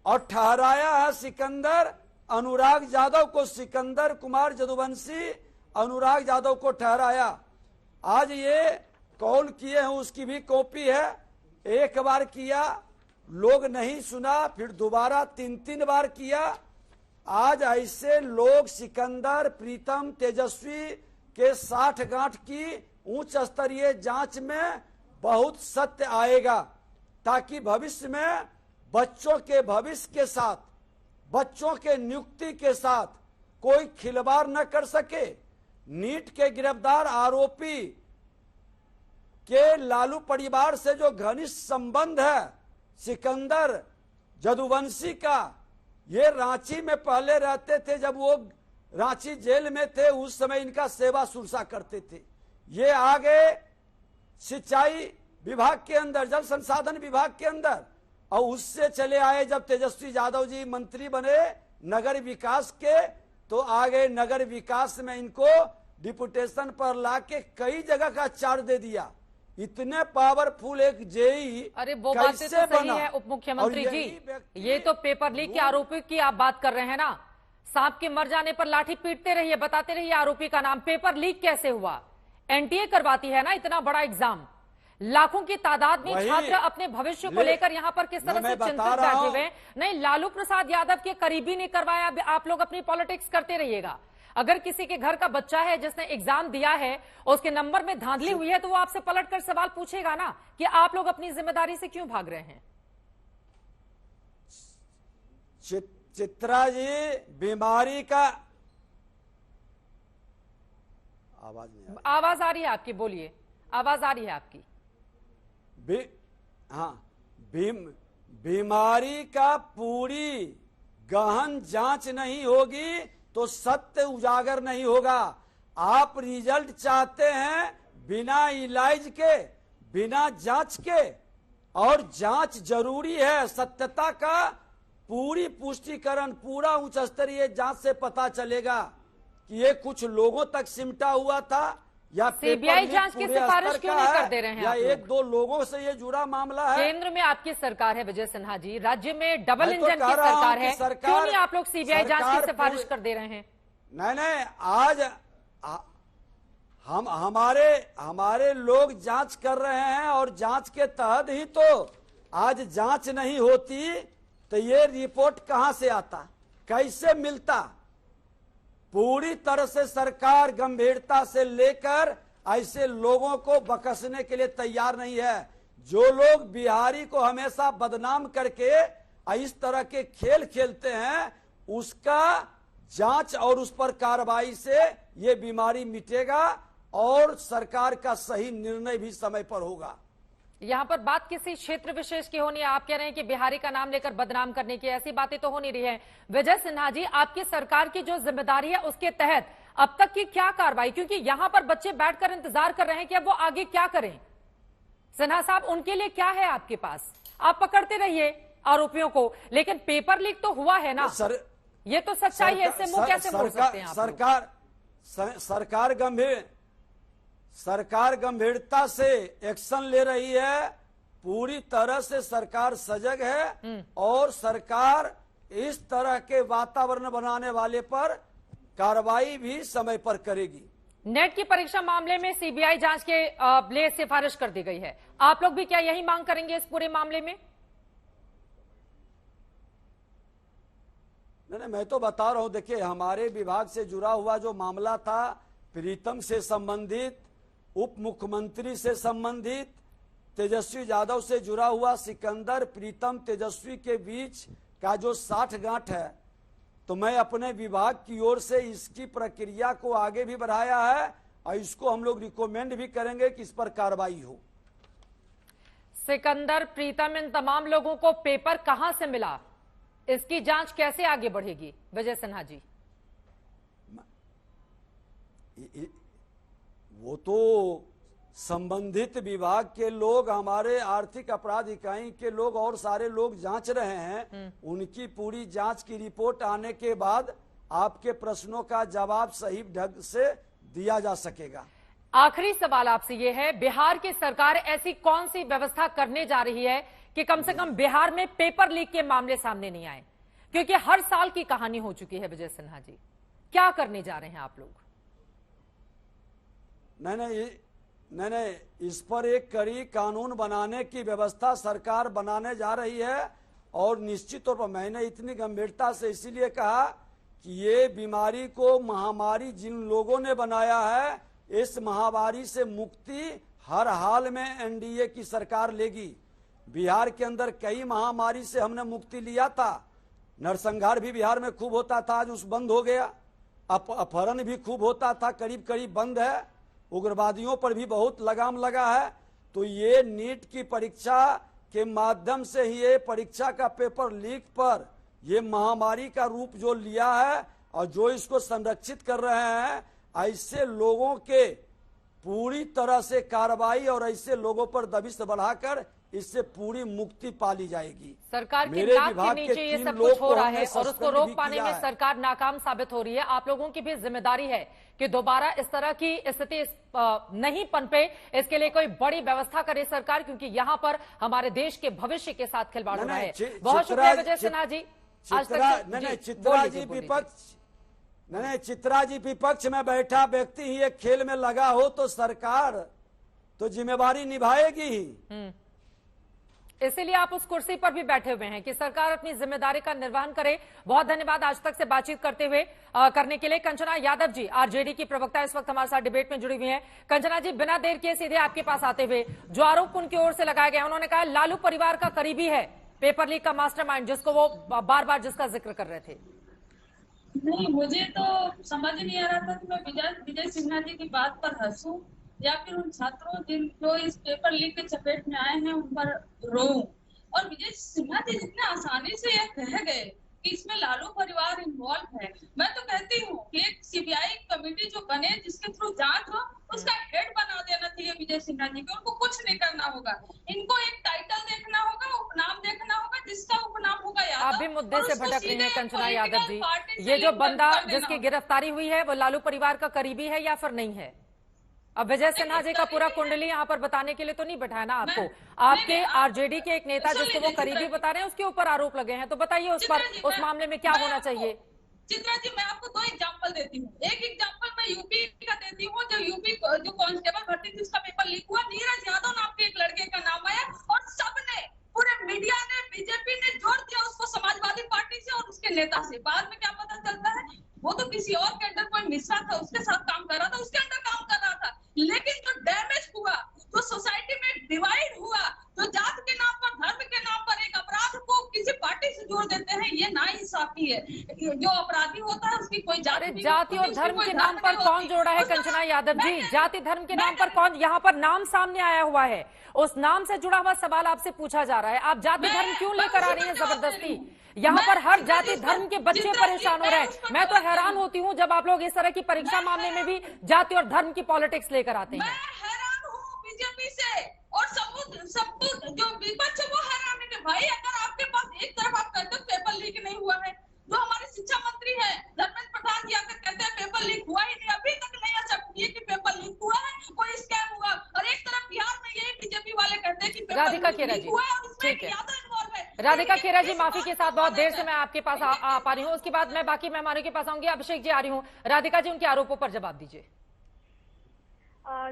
और ठहराया है सिकंदर अनुराग यादव को, सिकंदर कुमार जदुवंशी अनुराग यादव को ठहराया। आज ये कॉल किए हैं उसकी भी कॉपी है। एक बार किया, लोग नहीं सुना, फिर दोबारा 3 बार किया। आज ऐसे लोग सिकंदर, प्रीतम, तेजस्वी के 60 गांठ की उच्च स्तरीय जांच में बहुत सत्य आएगा, ताकि भविष्य में बच्चों के भविष्य के साथ, बच्चों के नियुक्ति के साथ कोई खिलवाड़ न कर सके। नीट के गिरफ्तार आरोपी के लालू परिवार से जो घनिष्ठ संबंध है सिकंदर जदुवंशी का, ये रांची में पहले रहते थे, जब वो रांची जेल में थे उस समय इनका सेवा शुश्रूषा करते थे। ये आ गए सिंचाई विभाग के अंदर, जल संसाधन विभाग के अंदर, और उससे चले आए जब तेजस्वी यादव जी मंत्री बने नगर विकास के, तो आ गए नगर विकास में इनको डिपुटेशन पर लाके कई जगह का चार्ज दे दिया। इतने पावरफुल एक जेई अरे वो बातें तो सही है उप मुख्यमंत्री जी, ये तो पेपर लीक के आरोपी की आप बात कर रहे हैं ना। सांप के मर जाने पर लाठी पीटते रहिए, बताते रहिए आरोपी का नाम। पेपर लीक कैसे हुआ? एनटीए करवाती है ना इतना बड़ा एग्जाम, लाखों की तादाद में छात्र अपने भविष्य को लेकर यहाँ पर किस तरह से चिंतित बैठे हुए। नहीं, लालू प्रसाद यादव के करीबी ने करवाया। आप लोग अपनी पॉलिटिक्स करते रहिएगा। अगर किसी के घर का बच्चा है जिसने एग्जाम दिया है और उसके नंबर में धांधली हुई है, तो वो आपसे पलटकर सवाल पूछेगा ना कि आप लोग अपनी जिम्मेदारी से क्यों भाग रहे हैं। चित्रा जी, बीमारी का आवाज नहीं, आवाज आ रही है आपकी, बोलिए, आवाज आ रही है आपकी। बीमारी का पूरी गहन जांच नहीं होगी तो सत्य उजागर नहीं होगा। आप रिजल्ट चाहते हैं बिना इलाज के, बिना जांच के, और जांच जरूरी है। सत्यता का पूरी पुष्टिकरण पूरा उच्च स्तरीय जांच से पता चलेगा कि ये कुछ लोगों तक सिमटा हुआ था या सीबीआई जांच की सिफारिश क्यों नहीं कर दे रहे हैं या 1-2 लोगों से ये जुड़ा मामला है। केंद्र में आपकी सरकार है विजय सिन्हा जी, राज्य में डबल इंजन की सरकार है, क्यों नहीं आप लोग सीबीआई जांच की सिफारिश कर दे रहे हैं? नहीं, आज हमारे लोग जांच कर रहे हैं और जांच के तहत ही तो आज जांच नहीं होती तो ये रिपोर्ट कहां से आता, कैसे मिलता? पूरी तरह से सरकार गंभीरता से लेकर ऐसे लोगों को बख्शने के लिए तैयार नहीं है। जो लोग बिहारी को हमेशा बदनाम करके इस तरह के खेल खेलते हैं, उसका जांच और उस पर कार्रवाई से ये बीमारी मिटेगा और सरकार का सही निर्णय भी समय पर होगा। यहाँ पर बात किसी क्षेत्र विशेष की होनी है। आप कह रहे हैं कि बिहारी का नाम लेकर बदनाम करने की, ऐसी बातें तो हो नहीं रही है। विजय सिन्हा जी, आपकी सरकार की जो जिम्मेदारी है उसके तहत अब तक की क्या कार्रवाई? क्योंकि यहाँ पर बच्चे बैठकर इंतजार कर रहे हैं कि अब वो आगे क्या करें। सिन्हा साहब, उनके लिए क्या है आपके पास? आप पकड़ते रहिए आरोपियों को, लेकिन पेपर लीक तो हुआ है ना, ये तो सच्चाई है, इससे मुंह कैसे मोड़ सकते हैं आप? सरकार गंभीरता से एक्शन ले रही है, पूरी तरह से सरकार सजग है और सरकार इस तरह के वातावरण बनाने वाले पर कार्रवाई भी समय पर करेगी। नेट की परीक्षा मामले में सीबीआई जांच के लिए सिफारिश कर दी गई है, आप लोग भी क्या यही मांग करेंगे इस पूरे मामले में? नहीं, मैं तो बता रहा हूं, देखिए हमारे विभाग से जुड़ा हुआ जो मामला था, प्रीतम से संबंधित, उप मुख्यमंत्री से संबंधित, तेजस्वी यादव से जुड़ा हुआ सिकंदर, प्रीतम, तेजस्वी के बीच का जो 60 गांठ है, तो मैं अपने विभाग की ओर से इसकी प्रक्रिया को आगे भी बढ़ाया है और इसको हम लोग रिकमेंड भी करेंगे कि इस पर कार्रवाई हो। सिकंदर, प्रीतम, इन तमाम लोगों को पेपर कहां से मिला, इसकी जांच कैसे आगे बढ़ेगी विजय सिन्हा जी? वो तो संबंधित विभाग के लोग, हमारे आर्थिक अपराध इकाई के लोग और सारे लोग जांच रहे हैं। उनकी पूरी जांच की रिपोर्ट आने के बाद आपके प्रश्नों का जवाब सही ढंग से दिया जा सकेगा। आखिरी सवाल आपसे ये है, बिहार की सरकार ऐसी कौन सी व्यवस्था करने जा रही है कि कम से कम बिहार में पेपर लीक के मामले सामने नहीं आए? क्योंकि हर साल की कहानी हो चुकी है। विजय सिन्हा जी, क्या करने जा रहे हैं आप लोग? नहीं, इस पर एक कड़ी कानून बनाने की व्यवस्था सरकार बनाने जा रही है। और निश्चित तौर पर मैंने इतनी गंभीरता से इसीलिए कहा कि ये बीमारी को महामारी जिन लोगों ने बनाया है, इस महामारी से मुक्ति हर हाल में एनडीए की सरकार लेगी। बिहार के अंदर कई महामारी से हमने मुक्ति लिया था। नरसंहार भी बिहार में खूब होता था, आज उस बंद हो गया। अपहरण भी खूब होता था, करीब करीब बंद है। उग्रवादियों पर भी बहुत लगाम लगा है। तो ये नीट की परीक्षा के माध्यम से ही ये परीक्षा का पेपर लीक पर ये महामारी का रूप जो लिया है और जो इसको संरक्षित कर रहे हैं, ऐसे लोगों के पूरी तरह से कार्रवाई और ऐसे लोगों पर दबिश बढ़ाकर इससे पूरी मुक्ति पाली जाएगी। सरकार के नाक के नीचे ये सब कुछ हो रहा है और उसको रोक पाने में सरकार नाकाम साबित हो रही है। आप लोगों की भी जिम्मेदारी है कि दोबारा इस तरह की स्थिति नहीं पनपे, इसके लिए कोई बड़ी व्यवस्था करे सरकार, क्योंकि यहाँ पर हमारे देश के भविष्य के साथ खिलवाड़ हो रहा है। बहुत शुक्रिया विजय सिन्हा जी। चित्रा जी विपक्ष में बैठा व्यक्ति ही एक खेल में लगा हो तो सरकार तो जिम्मेवारी निभाएगी ही। इसीलिए आप उस कुर्सी पर भी बैठे हुए हैं कि सरकार अपनी जिम्मेदारी का निर्वहन करे। बहुत धन्यवाद आज तक से बातचीत करने के लिए। कंचना यादव जी, आरजेडी की प्रवक्ता, इस वक्त हमारे साथ डिबेट में जुड़ी हुई हैं। कंचना जी, बिना देर किए सीधे आपके पास आते हुए, जो आरोप उनकी ओर से लगाया गया, उन्होंने कहा लालू परिवार का करीबी है पेपर लीक का मास्टरमाइंड, जिसको वो बार बार जिसका जिक्र कर रहे थे। नहीं, मुझे तो समझ नहीं आ रहा था कि मैं विजय सिन्हा जी की बात पर हंसूं या फिर उन छात्रों जो इस पेपर लीक के चपेट में आए हैं उन पर रोऊं। और विजय सिन्हा जी जितने आसानी से यह कह गए कि इसमें लालू परिवार इन्वॉल्व है, मैं तो कहती हूँ कि एक सीबीआई कमेटी जो बने जिसके थ्रू जांच हो, उसका हेड बना देना चाहिए विजय सिन्हा जी को। उनको कुछ नहीं करना होगा, इनको एक टाइटल देखना होगा, उपनाम देखना होगा, जिसका उपनाम होगा यादव। आप भी मुद्दे से भटक रही हैं कंचना यादव जी। ये जो बंदा जिसकी गिरफ्तारी हुई है वो लालू परिवार का करीबी है या फिर नहीं है? अब विजय सिन्हा जी का पूरा कुंडली यहाँ पर बताने के लिए तो नहीं बैठाया ना आपको। आपके आरजेडी के एक नेता जिसको वो करीबी बता रहे हैं, उसके ऊपर आरोप लगे हैं, तो बताइए उस पर, उस मामले में क्या होना चाहिए? चित्रा जी, मैं आपको 2 एग्जांपल देती हूँ। एक एग्जांपल मैं यूपी का देती हूँ। जो यूपी जो कांस्टेबल भर्ती थी उसका पेपर लीक हुआ, नीरज यादव नाम के एक लड़के का नाम आया और सबने, पूरे मीडिया ने, बीजेपी ने जोड़ दिया उसको समाजवादी पार्टी से और उसके नेता से। बाद में क्या पता चलता है, वो तो किसी और के अंडर कोई मिश्रा था, उसके साथ काम कर रहा था, उसके अंडर काम कर रहा था। लेकिन जो डैमेज हुआ, जो सोसाइटी में डिवाइड हुआ, जो जात के नाम पर, धर्म के नाम पर एक अपराध को किसी पार्टी से जोड़ देते हैं, ये नाइंसाफी है। जो अपराधी होता है उसकी कोई जाति और धर्म के नाम पर कौन जोड़ा है कंचना यादव जी? जाति धर्म के नाम पर कौन? यहाँ पर नाम सामने आया हुआ है, उस नाम से जुड़ा हुआ सवाल आपसे पूछा जा रहा है। आप जाति धर्म क्यों लेकर आ रही है जबरदस्ती? यहाँ पर हर जाति धर्म के बच्चे परेशान हो रहे हैं। मैं तो हैरान होती हूँ जब आप लोग इस तरह की परीक्षा मामले में भी जाति और धर्म की पॉलिटिक्स लेकर आते हैं। मैं हैरान हूँ बीजेपी से और सब जो विपक्ष है वो हैरान है कि भाई अगर आपके पास एक तरफ आप कहते हो पेपर लीक नहीं हुआ है, जो हमारे शिक्षा मंत्री है धर्मेंद्र प्रधान जी आकर कहते हैं पेपर लीक हुआ ही नहीं, अभी तक नहीं एक्सेप्ट किए कि पेपर लीक हुआ है, कोई स्कैम हुआ। और एक तरफ बिहार में ये बीजेपी वाले कहते हैं कि राधिका खेरा जी, ठीक है, राधिका खेरा जी, माफी के साथ बहुत देर से मैं आपके पास आ पा रही हूँ। उसके बाद मैं बाकी मेहमानों के पास आऊंगी। अभिषेक जी आ रही हूँ। राधिका जी, उनके आरोपों पर जवाब दीजिए।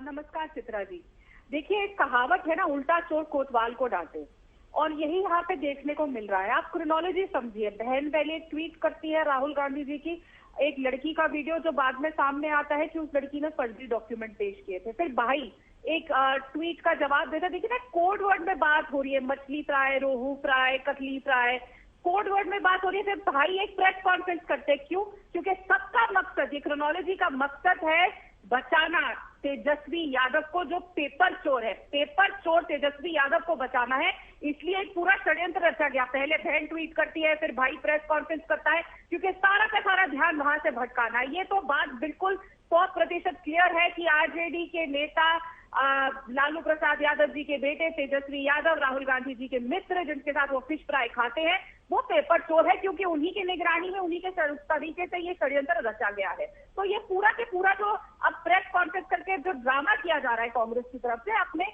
नमस्कार चित्रा जी। देखिए, एक कहावत है ना, उल्टा चोर कोतवाल को डांटे, और यही यहाँ पे देखने को मिल रहा है। आप क्रोनोलॉजी समझिए। बहन पहले ट्वीट करती है राहुल गांधी जी की एक लड़की का वीडियो, जो बाद में सामने आता है कि उस लड़की ने फर्जी डॉक्यूमेंट पेश किए थे। फिर भाई एक ट्वीट का जवाब देता। देखिए ना, कोड वर्ड में बात हो रही है, मछली फ्राई, रोहू फ्राई, कतली फ्राई, कोड वर्ड में बात हो रही है। फिर भाई एक प्रेस कॉन्फ्रेंस करते, क्यों? क्योंकि सबका मकसद, ये क्रोनोलॉजी का मकसद है बचाना तेजस्वी यादव को, जो पेपर चोर है। पेपर चोर तेजस्वी यादव को बचाना है, इसलिए एक पूरा षड्यंत्र रचा गया। पहले बहन ट्वीट करती है, फिर भाई प्रेस कॉन्फ्रेंस करता है, क्योंकि सारा का सारा ध्यान वहां से भटकाना है। ये तो बात बिल्कुल 100% क्लियर है कि आरजेडी के नेता लालू प्रसाद यादव जी के बेटे तेजस्वी यादव, राहुल गांधी जी के मित्र, जिनके साथ वो फिश फ्राई खाते हैं, वो पेपर चोर है, क्योंकि उन्हीं की निगरानी में, उन्हीं के तरीके से ये षड्यंत्र रचा गया है। तो ये पूरा के पूरा जो अब प्रेस कॉन्फ्रेंस करके जो ड्रामा किया जा रहा है कांग्रेस की तरफ से, अपने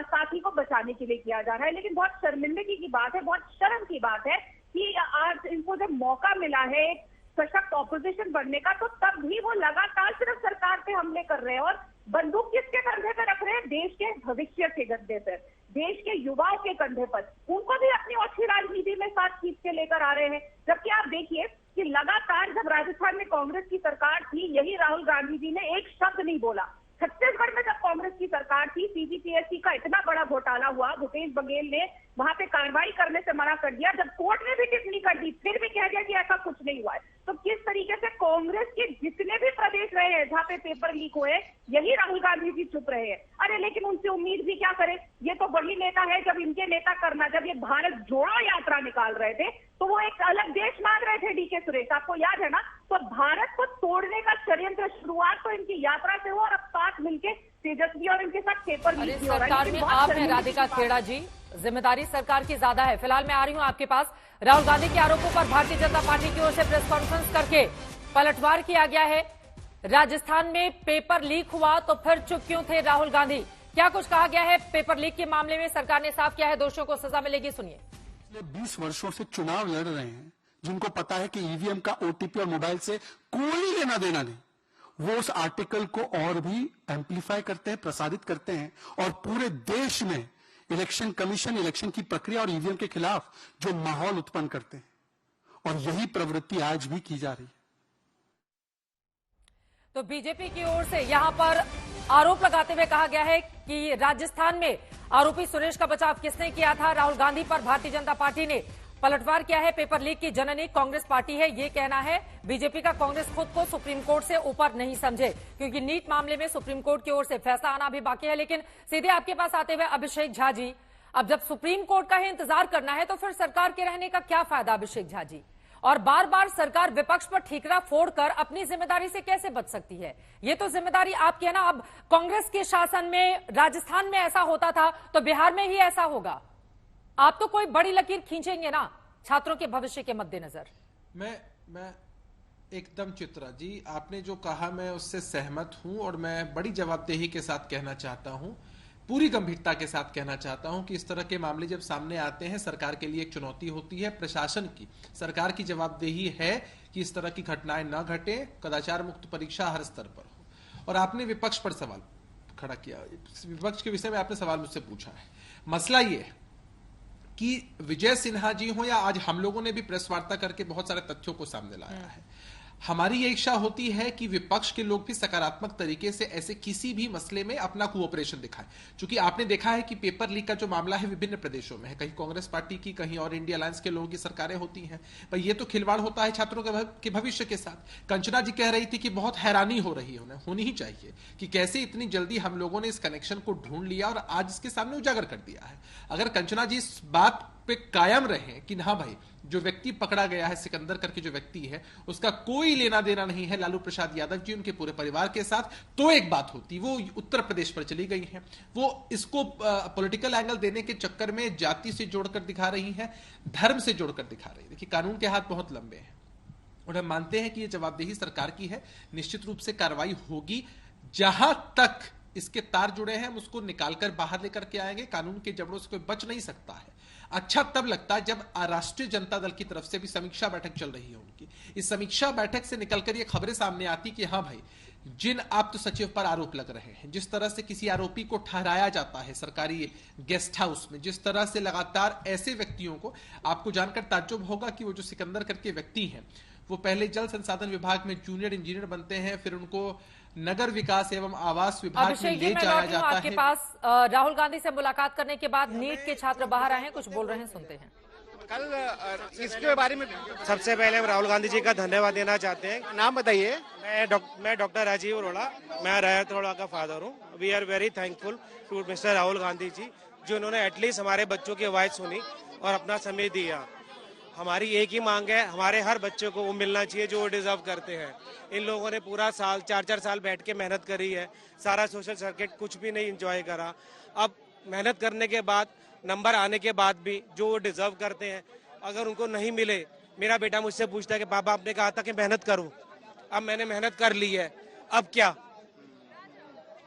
साथी को बचाने के लिए किया जा रहा है। लेकिन बहुत शर्मिंदगी की बात है, बहुत शर्म की बात है कि आज इनको जब मौका मिला है सशक्त ऑपोजिशन बनने का, तो तब भी वो लगातार सिर्फ सरकार पे हमले कर रहे हैं। और बंदूक किसके कंधे पे रख रहे हैं? देश के भविष्य के कंधे पर, देश के युवाओं के कंधे पर। उनको भी अपनी अच्छी राजनीति में साथ खींच के लेकर आ रहे हैं। जबकि आप देखिए कि लगातार जब राजस्थान में कांग्रेस की सरकार थी, यही राहुल गांधी जी ने एक शब्द नहीं बोला। छत्तीसगढ़ में जब कांग्रेस की सरकार थी, सीजीपीएससी का इतना बड़ा घोटाला हुआ, भूपेश बघेल ने वहां पे कार्रवाई करने से मना कर दिया। जब कोर्ट ने भी टिप्पणी कर दी, फिर भी कह दिया कि ऐसा कुछ नहीं हुआ है। तो किस तरीके से कांग्रेस के जितने भी प्रदेश रहे हैं जहां पे पेपर लीक हुए, यही राहुल गांधी जी चुप रहे हैं। अरे लेकिन उनसे उम्मीद भी क्या करें, ये तो वही नेता है, जब इनके नेता करना, जब ये भारत जोड़ो यात्रा निकाल रहे थे तो वो एक अलग देश मांग रहे थे, डीके सुरेश, आपको याद है ना। तो भारत को तोड़ने का षड्यंत्र शुरुआत तो इनकी यात्रा से हुआ, और अब साथ मिलके तेजस्वी और इनके साथ पेपर लीक हो रहा है। सरकार में आप हैं राधिका खेड़ा जी, जिम्मेदारी सरकार की ज्यादा है। फिलहाल मैं आ रही हूं आपके पास। राहुल गांधी के आरोपों पर भारतीय जनता पार्टी की ओर से प्रेस कॉन्फ्रेंस करके पलटवार किया गया है। राजस्थान में पेपर लीक हुआ तो फिर चुप क्यों थे राहुल गांधी? क्या कुछ कहा गया है पेपर लीक के मामले में? सरकार ने साफ किया है दोषियों को सजा मिलेगी, सुनिए। 20 वर्षों से चुनाव लड़ रहे हैं, जिनको पता है कि ईवीएम का ओटीपी और मोबाइल से कोई लेना देना नहीं, वो उस आर्टिकल को और भी एम्पलीफाई करते हैं, प्रसारित करते हैं, और पूरे देश में इलेक्शन कमीशन, इलेक्शन की प्रक्रिया और ईवीएम के खिलाफ जो माहौल उत्पन्न करते हैं, और यही प्रवृत्ति आज भी की जा रही है। तो बीजेपी की ओर से यहां पर आरोप लगाते हुए कहा गया है कि राजस्थान में आरोपी सुरेश का बचाव किसने किया था? राहुल गांधी पर भारतीय जनता पार्टी ने पलटवार किया है। पेपर लीक की जननी कांग्रेस पार्टी है, ये कहना है बीजेपी का। कांग्रेस खुद को सुप्रीम कोर्ट से ऊपर नहीं समझे, क्योंकि नीट मामले में सुप्रीम कोर्ट की ओर से फैसला आना भी बाकी है। लेकिन सीधे आपके पास आते हुए अभिषेक झा जी, अब जब सुप्रीम कोर्ट का ही इंतजार करना है तो फिर सरकार के रहने का क्या फायदा अभिषेक झा जी? और बार बार सरकार विपक्ष पर ठीकरा फोड़कर अपनी जिम्मेदारी से कैसे बच सकती है? ये तो जिम्मेदारी आपकी है ना। अब कांग्रेस के शासन में राजस्थान में ऐसा होता था तो बिहार में ही ऐसा होगा। आप तो कोई बड़ी लकीर खींचेंगे ना छात्रों के भविष्य के मद्देनजर। मैं एकदम चित्रा जी, आपने जो कहा मैं उससे सहमत हूं, और मैं बड़ी जवाबदेही के साथ कहना चाहता हूं, पूरी गंभीरता के साथ कहना चाहता हूं कि इस तरह के मामले जब सामने आते हैं, सरकार के लिए एक चुनौती होती है। प्रशासन की, सरकार की जवाबदेही है कि इस तरह की घटनाएं न घटे, कदाचार मुक्त परीक्षा हर स्तर पर हो। और आपने विपक्ष पर सवाल खड़ा किया, विपक्ष के विषय में आपने सवाल मुझसे पूछा है। मसला ये है कि विजय सिन्हा जी हो या आज हम लोगों ने भी प्रेस वार्ता करके बहुत सारे तथ्यों को सामने लाया है। हमारी ये इच्छा होती है कि विपक्ष के लोग भी सकारात्मक तरीके से ऐसे किसी भी मसले में अपना कोऑपरेशन दिखाएं। क्योंकि आपने देखा है कि पेपर लीक का जो मामला है विभिन्न प्रदेशों में है, कहीं कांग्रेस पार्टी की, कहीं और इंडिया अलायंस के लोगों की सरकारें होती हैं, पर ये तो खिलवाड़ होता है छात्रों के भविष्य के साथ। कंचना जी कह रही थी कि बहुत हैरानी हो रही है, उन्हें होनी ही चाहिए कि कैसे इतनी जल्दी हम लोगों ने इस कनेक्शन को ढूंढ लिया और आज इसके सामने उजागर कर दिया है। अगर कंचना जी इस बात पे कायम रहे कि हाँ भाई, जो व्यक्ति पकड़ा गया है, सिकंदर करके जो व्यक्ति है, उसका कोई लेना देना नहीं है लालू प्रसाद यादव जी, उनके पूरे परिवार के साथ, तो एक बात होती। वो उत्तर प्रदेश पर चली गई हैं, वो इसको पॉलिटिकल एंगल देने के चक्कर में जाति से जोड़कर दिखा रही हैं, धर्म से जोड़कर दिखा रही है। देखिए, कानून के हाथ बहुत लंबे हैं और हम मानते हैं कि ये जवाबदेही सरकार की है। निश्चित रूप से कार्रवाई होगी। जहां तक इसके तार जुड़े हैं हम उसको निकालकर बाहर लेकर के आएंगे। कानून के जबड़ों से कोई बच नहीं सकता है। अच्छा तब लगता है जब राष्ट्रीय जनता दल की तरफ से भी समीक्षा बैठक चल रही है उनकी। इस समीक्षा बैठक से निकलकर ये खबरें सामने आती कि हाँ भाई, जिन आप्त सचिव पर आरोप लग रहे हैं, जिस तरह से किसी आरोपी को ठहराया जाता है सरकारी गेस्ट हाउस में, जिस तरह से लगातार ऐसे व्यक्तियों को, आपको जानकर ताज्जुब होगा कि वो जो सिकंदर करके व्यक्ति हैं, वो पहले जल संसाधन विभाग में जूनियर इंजीनियर बनते हैं, फिर उनको नगर विकास एवं आवास विभाग में ले जाया जाता है। आपके पास राहुल गांधी से मुलाकात करने के बाद नीट के छात्र बाहर आए हैं, कुछ बोल रहे हैं, सुनते हैं। कल इसके बारे में सबसे पहले हम राहुल गांधी जी का धन्यवाद देना चाहते हैं। नाम बताइए। मैं डॉक्टर राजीव अरोड़ा, मैं रायत अरोड़ा का फादर हूँ। We are very thankful to mister Rahul Gandhi ji, जो उन्होंने एटलीस्ट हमारे बच्चों की आवाज सुनी और अपना समय दिया। हमारी एक ही मांग है, हमारे हर बच्चे को वो मिलना चाहिए जो वो डिजर्व करते हैं। इन लोगों ने पूरा साल 4-4 साल बैठ के मेहनत करी है, सारा सोशल सर्किट कुछ भी नहीं एंजॉय करा। अब मेहनत करने के बाद, नंबर आने के बाद भी जो वो डिजर्व करते हैं अगर उनको नहीं मिले, मेरा बेटा मुझसे पूछता है कि पापा आपने कहा था कि मेहनत करूं, अब मैंने मेहनत कर ली है, अब क्या?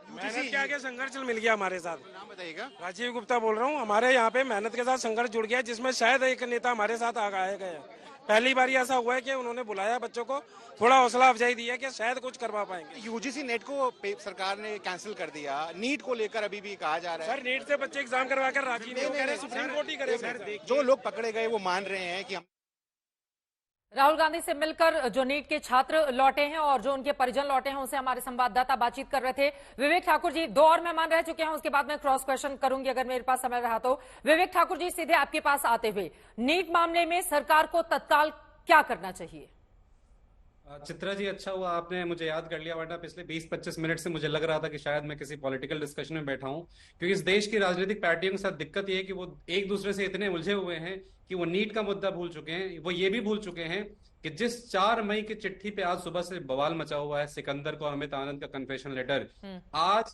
मेहनत के आगे संघर्ष मिल गया हमारे साथ। नाम बताइएगा। राजीव गुप्ता बोल रहा हूँ। हमारे यहाँ पे मेहनत के साथ संघर्ष जुड़ गया, जिसमें शायद एक नेता हमारे साथ आए गए। पहली बार ऐसा हुआ है कि उन्होंने बुलाया बच्चों को, थोड़ा हौसला अफजाई दी है कि शायद कुछ करवा पाएंगे। यूजीसी नेट को सरकार ने कैंसिल कर दिया, नीट को लेकर अभी भी कहा जा रहा है। सर नीट से बच्चे एग्जाम करवा कर राजी नहीं, कह रहे सुप्रीम कोर्ट ही करे। जो लोग पकड़े गए वो मान रहे हैं कि हम राहुल गांधी से मिलकर जो नीट के छात्र लौटे हैं और जो उनके परिजन लौटे हैं उनसे हमारे संवाददाता बातचीत कर रहे थे। विवेक ठाकुर जी, 2 और मेहमान रह चुके हैं, उसके बाद मैं क्रॉस क्वेश्चन करूंगी अगर मेरे पास समय रहा तो। विवेक ठाकुर जी, सीधे आपके पास आते हुए, नीट मामले में सरकार को तत्काल क्या करना चाहिए? चित्रा जी, अच्छा हुआ आपने मुझे याद कर लिया, वरना पिछले 20-25 मिनट से मुझे लग रहा था कि शायद मैं किसी पॉलिटिकल डिस्कशन में बैठा हूं, क्योंकि इस देश की राजनीतिक पार्टियों के साथ दिक्कत यह है कि वो एक दूसरे से इतने उलझे हुए हैं कि वो नीट का मुद्दा भूल चुके हैं। वो ये भी भूल चुके हैं कि जिस 4 मई की चिट्ठी पे आज सुबह से बवाल मचा हुआ है, सिकंदर को अमित आनंद का कन्फेशन लेटर, आज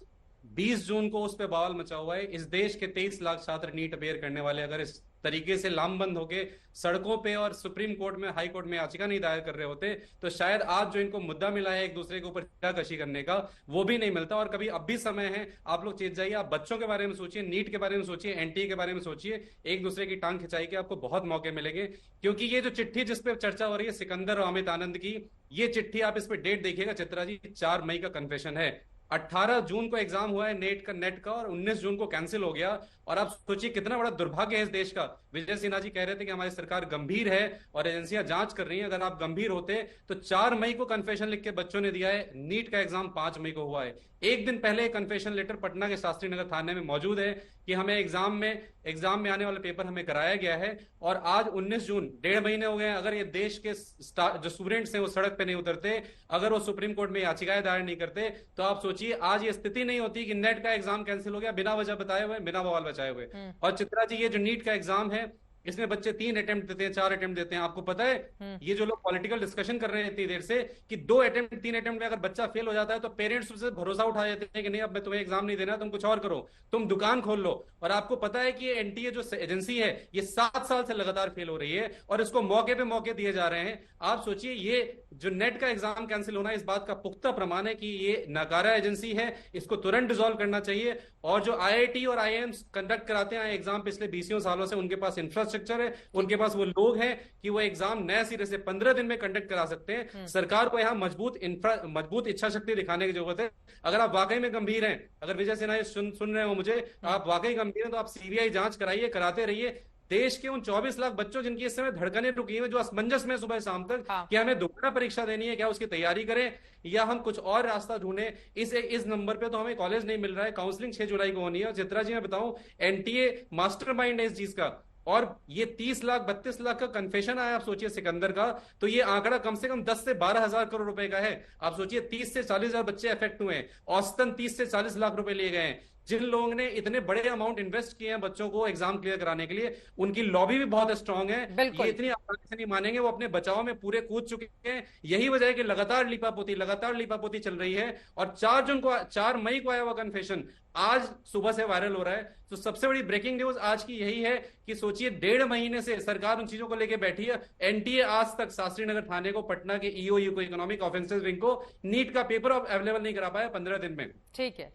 20 जून को उस पे बवाल मचा हुआ है। इस देश के 23 लाख छात्र नीट अपेयर करने वाले अगर इस तरीके से लामबंद होके सड़कों पे और सुप्रीम कोर्ट में, हाई कोर्ट में याचिका नहीं दायर कर रहे होते, तो शायद आज जो इनको मुद्दा मिला है एक दूसरे के ऊपर कशी करने का, वो भी नहीं मिलता। और कभी अब भी समय है, आप लोग चेत जाइए, आप बच्चों के बारे में सोचिए, नीट के बारे में सोचिए, एनटीए के बारे में सोचिए, एक दूसरे की टांग खिंचाई के आपको बहुत मौके मिलेंगे। क्योंकि ये जो चिट्ठी जिसपे चर्चा हो रही है सिकंदर और अमित आनंद की, ये चिट्ठी आप इस पे डेट देखिएगा चित्रा जी, 4 मई का कन्फेशन है। 18 जून को एग्जाम हुआ है नेट का और 19 जून को कैंसिल हो गया। और आप सोचिए कितना बड़ा दुर्भाग्य है इस देश का। विजय सिन्हा जी कह रहे थे कि हमारी सरकार गंभीर है और एजेंसियां जांच कर रही हैं। अगर आप गंभीर होते तो 4 मई को कन्फेशन लिख के बच्चों ने दिया है, नीट का एग्जाम 5 मई को हुआ है। एक दिन पहले कन्फेशन लेटर पटना के शास्त्री नगर थाने में मौजूद है कि हमें एग्जाम में आने वाले पेपर हमें कराया गया है। और आज 19 जून, 1.5 महीने हो गए हैं। अगर ये देश के जो स्टूडेंट्स हैं वो सड़क पे नहीं उतरते, अगर वो सुप्रीम कोर्ट में याचिकाएं दायर नहीं करते, तो आप सोचिए आज ये स्थिति नहीं होती कि नेट का एग्जाम कैंसिल हो गया बिना वजह बताए हुए, बिना बवाल बचाए हुए। और चित्रा जी, ये जो नीट का एग्जाम है, इसमें बच्चे 3 अटेम्प्ट देते हैं, 4 अटेम्प्ट देते हैं। आपको पता है ये जो लोग पॉलिटिकल डिस्कशन कर रहे हैं इतनी देर से कि 2 अटेम्प्ट 3 अटेम्प्ट में अगर बच्चा फेल हो जाता है तो पेरेंट्स उससे भरोसा उठा जाते हैं कि नहीं अब मैं तुम्हें एग्जाम नहीं देना, तुम कुछ और करो, तुम दुकान खोल लो। और आपको पता है कि ये एनटीए जो एजेंसी है ये 7 साल से लगातार फेल हो रही है और इसको मौके पे मौके दिए जा रहे हैं। आप सोचिए, ये जो नेट का एग्जाम कैंसिल होना इस बात का पुख्ता प्रमाण है कि ये नाकारा एजेंसी है, इसको तुरंत डिसॉल्व करना चाहिए। और जो आईआईटी और आईआईएम्स कंडक्ट कराते हैं एग्जाम पिछले 20 सालों से, उनके पास इंफ्रास्ट्रक्चर है, उनके पास वो लोग हैं कि वो एग्जाम नए सिरे से 15 दिन में कंडक्ट करा सकते हैं। सरकार को यहाँ मजबूत इच्छा शक्ति दिखाने की जरूरत है। अगर आप वाकई में गंभीर हैं, अगर विजय सिन्हा सुन रहे हो मुझे, आप वाकई गंभीर हैं तो आप सीबीआई जांच कराइए, कराते रहिए। देश के उन 24 लाख बच्चों जिनकी इस समय धड़कनें रुकी हुई, जो असमंजस में सुबह शाम तक कि हमें दोबारा परीक्षा देनी है, क्या उसकी तैयारी करें या हम कुछ और रास्ता ढूंढें। इस नंबर पे तो हमें कॉलेज नहीं मिल रहा है। काउंसलिंग 6 जुलाई को होनी है। और चित्रा जी मैं बताऊं, एनटीए मास्टरमाइंड है इस चीज का। और ये 30 लाख 32 लाख का कन्फेशन आया, आप सोचिए सिकंदर का, तो ये आंकड़ा कम से कम 10 से 12 हजार करोड़ रुपए का है। आप सोचिए 30 से 40 हजार बच्चे अफेक्ट हुए हैं, औसतन 30 से 40 लाख रुपए लिए गए हैं। जिन लोगों ने इतने बड़े अमाउंट इन्वेस्ट किए हैं बच्चों को एग्जाम क्लियर कराने के लिए, उनकी लॉबी भी बहुत स्ट्रांग है। ये इतनी आसानी से नहीं मानेंगे, वो अपने बचाव में पूरे कूद चुके हैं। यही वजह है कि लगातार लीपापोती चल रही है। और 4 मई को आया हुआ कन्फेशन आज सुबह से वायरल हो रहा है। तो सबसे बड़ी ब्रेकिंग न्यूज आज की यही है कि सोचिए 1.5 महीने से सरकार उन चीजों को लेकर बैठी है। एनटीए आज तक शास्त्री नगर थाने को, पटना के ईओयू को, इकोनॉमिक ऑफेंसेस विंग को नीट का पेपर अवेलेबल नहीं करा पाया 15 दिन में। ठीक है,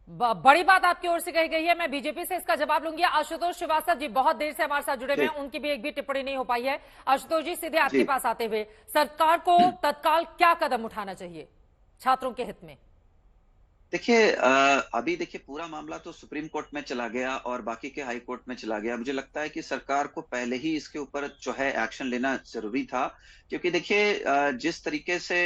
बड़ी बात आपकी ओर से कही गई है। मैं बीजेपी से इसका जवाब लूंगी। आशुतोष श्रीवास्तव जी बहुत देर से हमारे साथ जुड़े हुए हैं, उनकी भी एक भी टिप्पणी नहीं हो पाई है। आशुतोष जी, सीधे आपके पास आते हुए, सरकार को तत्काल क्या कदम उठाना चाहिए छात्रों के हित में? देखिए, अभी देखिए पूरा मामला तो सुप्रीम कोर्ट में चला गया और बाकी के हाई कोर्ट में चला गया। मुझे लगता है कि सरकार को पहले ही इसके ऊपर जो है एक्शन लेना जरूरी था। क्योंकि देखिए जिस तरीके से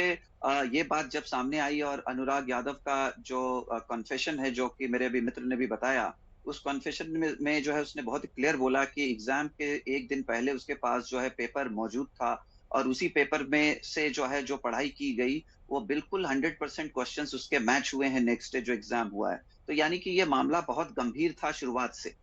ये बात जब सामने आई और अनुराग यादव का जो कन्फेशन है, जो कि मेरे अभी मित्र ने भी बताया, उस कन्फेशन में जो है उसने बहुत क्लियर बोला कि एग्जाम के एक दिन पहले उसके पास जो है पेपर मौजूद था और उसी पेपर में से जो है जो पढ़ाई की गई वो बिल्कुल 100% क्वेश्चंस उसके मैच हुए हैं नेक्स्ट डे जो एग्जाम हुआ है। तो यानी कि ये मामला बहुत गंभीर था शुरुआत से।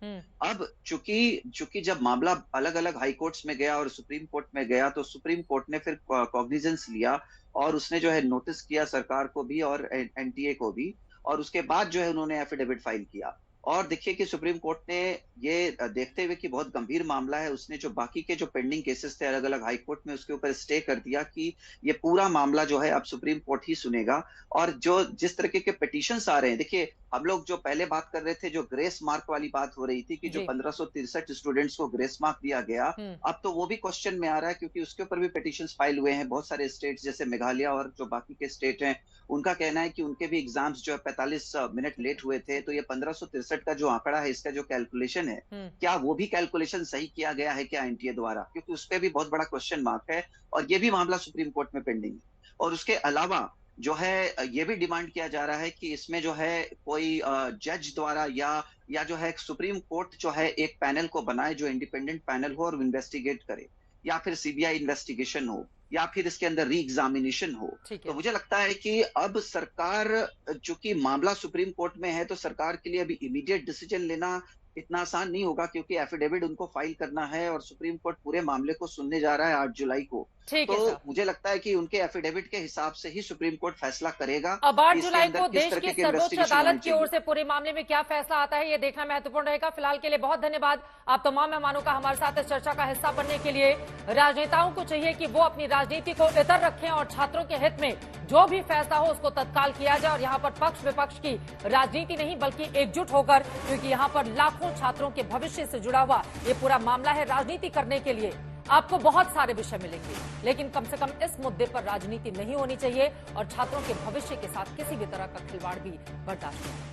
अब चूंकि जब मामला अलग अलग हाई कोर्ट्स में गया और सुप्रीम कोर्ट में गया, तो सुप्रीम कोर्ट ने फिर कॉग्निजेंस लिया और उसने जो है नोटिस किया सरकार को भी और एनटीए को भी, और उसके बाद जो है उन्होंने एफिडेविट फाइल किया। और देखिए कि सुप्रीम कोर्ट ने ये देखते हुए कि बहुत गंभीर मामला है, उसने जो बाकी के जो पेंडिंग केसेस थे अलग अलग हाई कोर्ट में, उसके ऊपर स्टे कर दिया कि ये पूरा मामला जो है अब सुप्रीम कोर्ट ही सुनेगा। और जो जिस तरीके के पिटीशंस आ रहे हैं, देखिए हम लोग जो पहले बात कर रहे थे, जो ग्रेस मार्क वाली बात हो रही थी कि जो 1563 स्टूडेंट्स को ग्रेस मार्क दिया गया, अब तो वो भी क्वेश्चन में आ रहा है, क्योंककि उसके ऊपर भी पिटीशंस फाइल हुए हैं। बहुत सारे स्टेट्स जैसे मेघालय और जो बाकी के स्टेट हैं, उनका कहना है कि उनके भी एग्जाम्स जो है 45 मिनट लेट हुए थे। तो ये 1563 का जो आंकड़ा है, इसका जो कैलकुलेशन है, क्या वो भी कैलकुलेशन सही किया गया है क्या एनटीए द्वारा, क्योंकि उस पर भी बहुत बड़ा क्वेश्चन मार्क है। और ये भी मामला सुप्रीम कोर्ट में पेंडिंग है। और उसके अलावा जो है ये भी डिमांड किया जा रहा है कि इसमें जो है कोई जज द्वारा या जो है सुप्रीम कोर्ट जो है एक पैनल को बनाए जो इंडिपेंडेंट पैनल हो और इन्वेस्टिगेट करे, या फिर सीबीआई इन्वेस्टिगेशन हो, या फिर इसके अंदर री एग्जामिनेशन हो। तो मुझे लगता है कि अब सरकार, चूंकि मामला सुप्रीम कोर्ट में है, तो सरकार के लिए अभी इमीडिएट डिसीजन लेना इतना आसान नहीं होगा, क्योंकि एफिडेविट उनको फाइल करना है और सुप्रीम कोर्ट पूरे मामले को सुनने जा रहा है 8 जुलाई को। तो मुझे लगता है कि उनके एफिडेविट के हिसाब से ही सुप्रीम कोर्ट फैसला करेगा। अब 8 जुलाई को देश की सर्वोच्च अदालत की ओर से पूरे मामले में क्या फैसला आता है, ये देखना महत्वपूर्ण रहेगा। फिलहाल के लिए बहुत धन्यवाद आप तमाम मेहमानों का हमारे साथ इस चर्चा का हिस्सा बनने के लिए। राजनेताओं को चाहिए कि वो अपनी राजनीति को इतर रखें और छात्रों के हित में जो भी फैसला हो उसको तत्काल किया जाए। और यहाँ पर पक्ष विपक्ष की राजनीति नहीं, बल्कि एकजुट होकर, क्योंकि यहाँ पर लाखों छात्रों के भविष्य से जुड़ा हुआ ये पूरा मामला है। राजनीति करने के लिए आपको बहुत सारे विषय मिलेंगे, लेकिन कम से कम इस मुद्दे पर राजनीति नहीं होनी चाहिए और छात्रों के भविष्य के साथ किसी भी तरह का खिलवाड़ भी बर्दाश्त नहीं।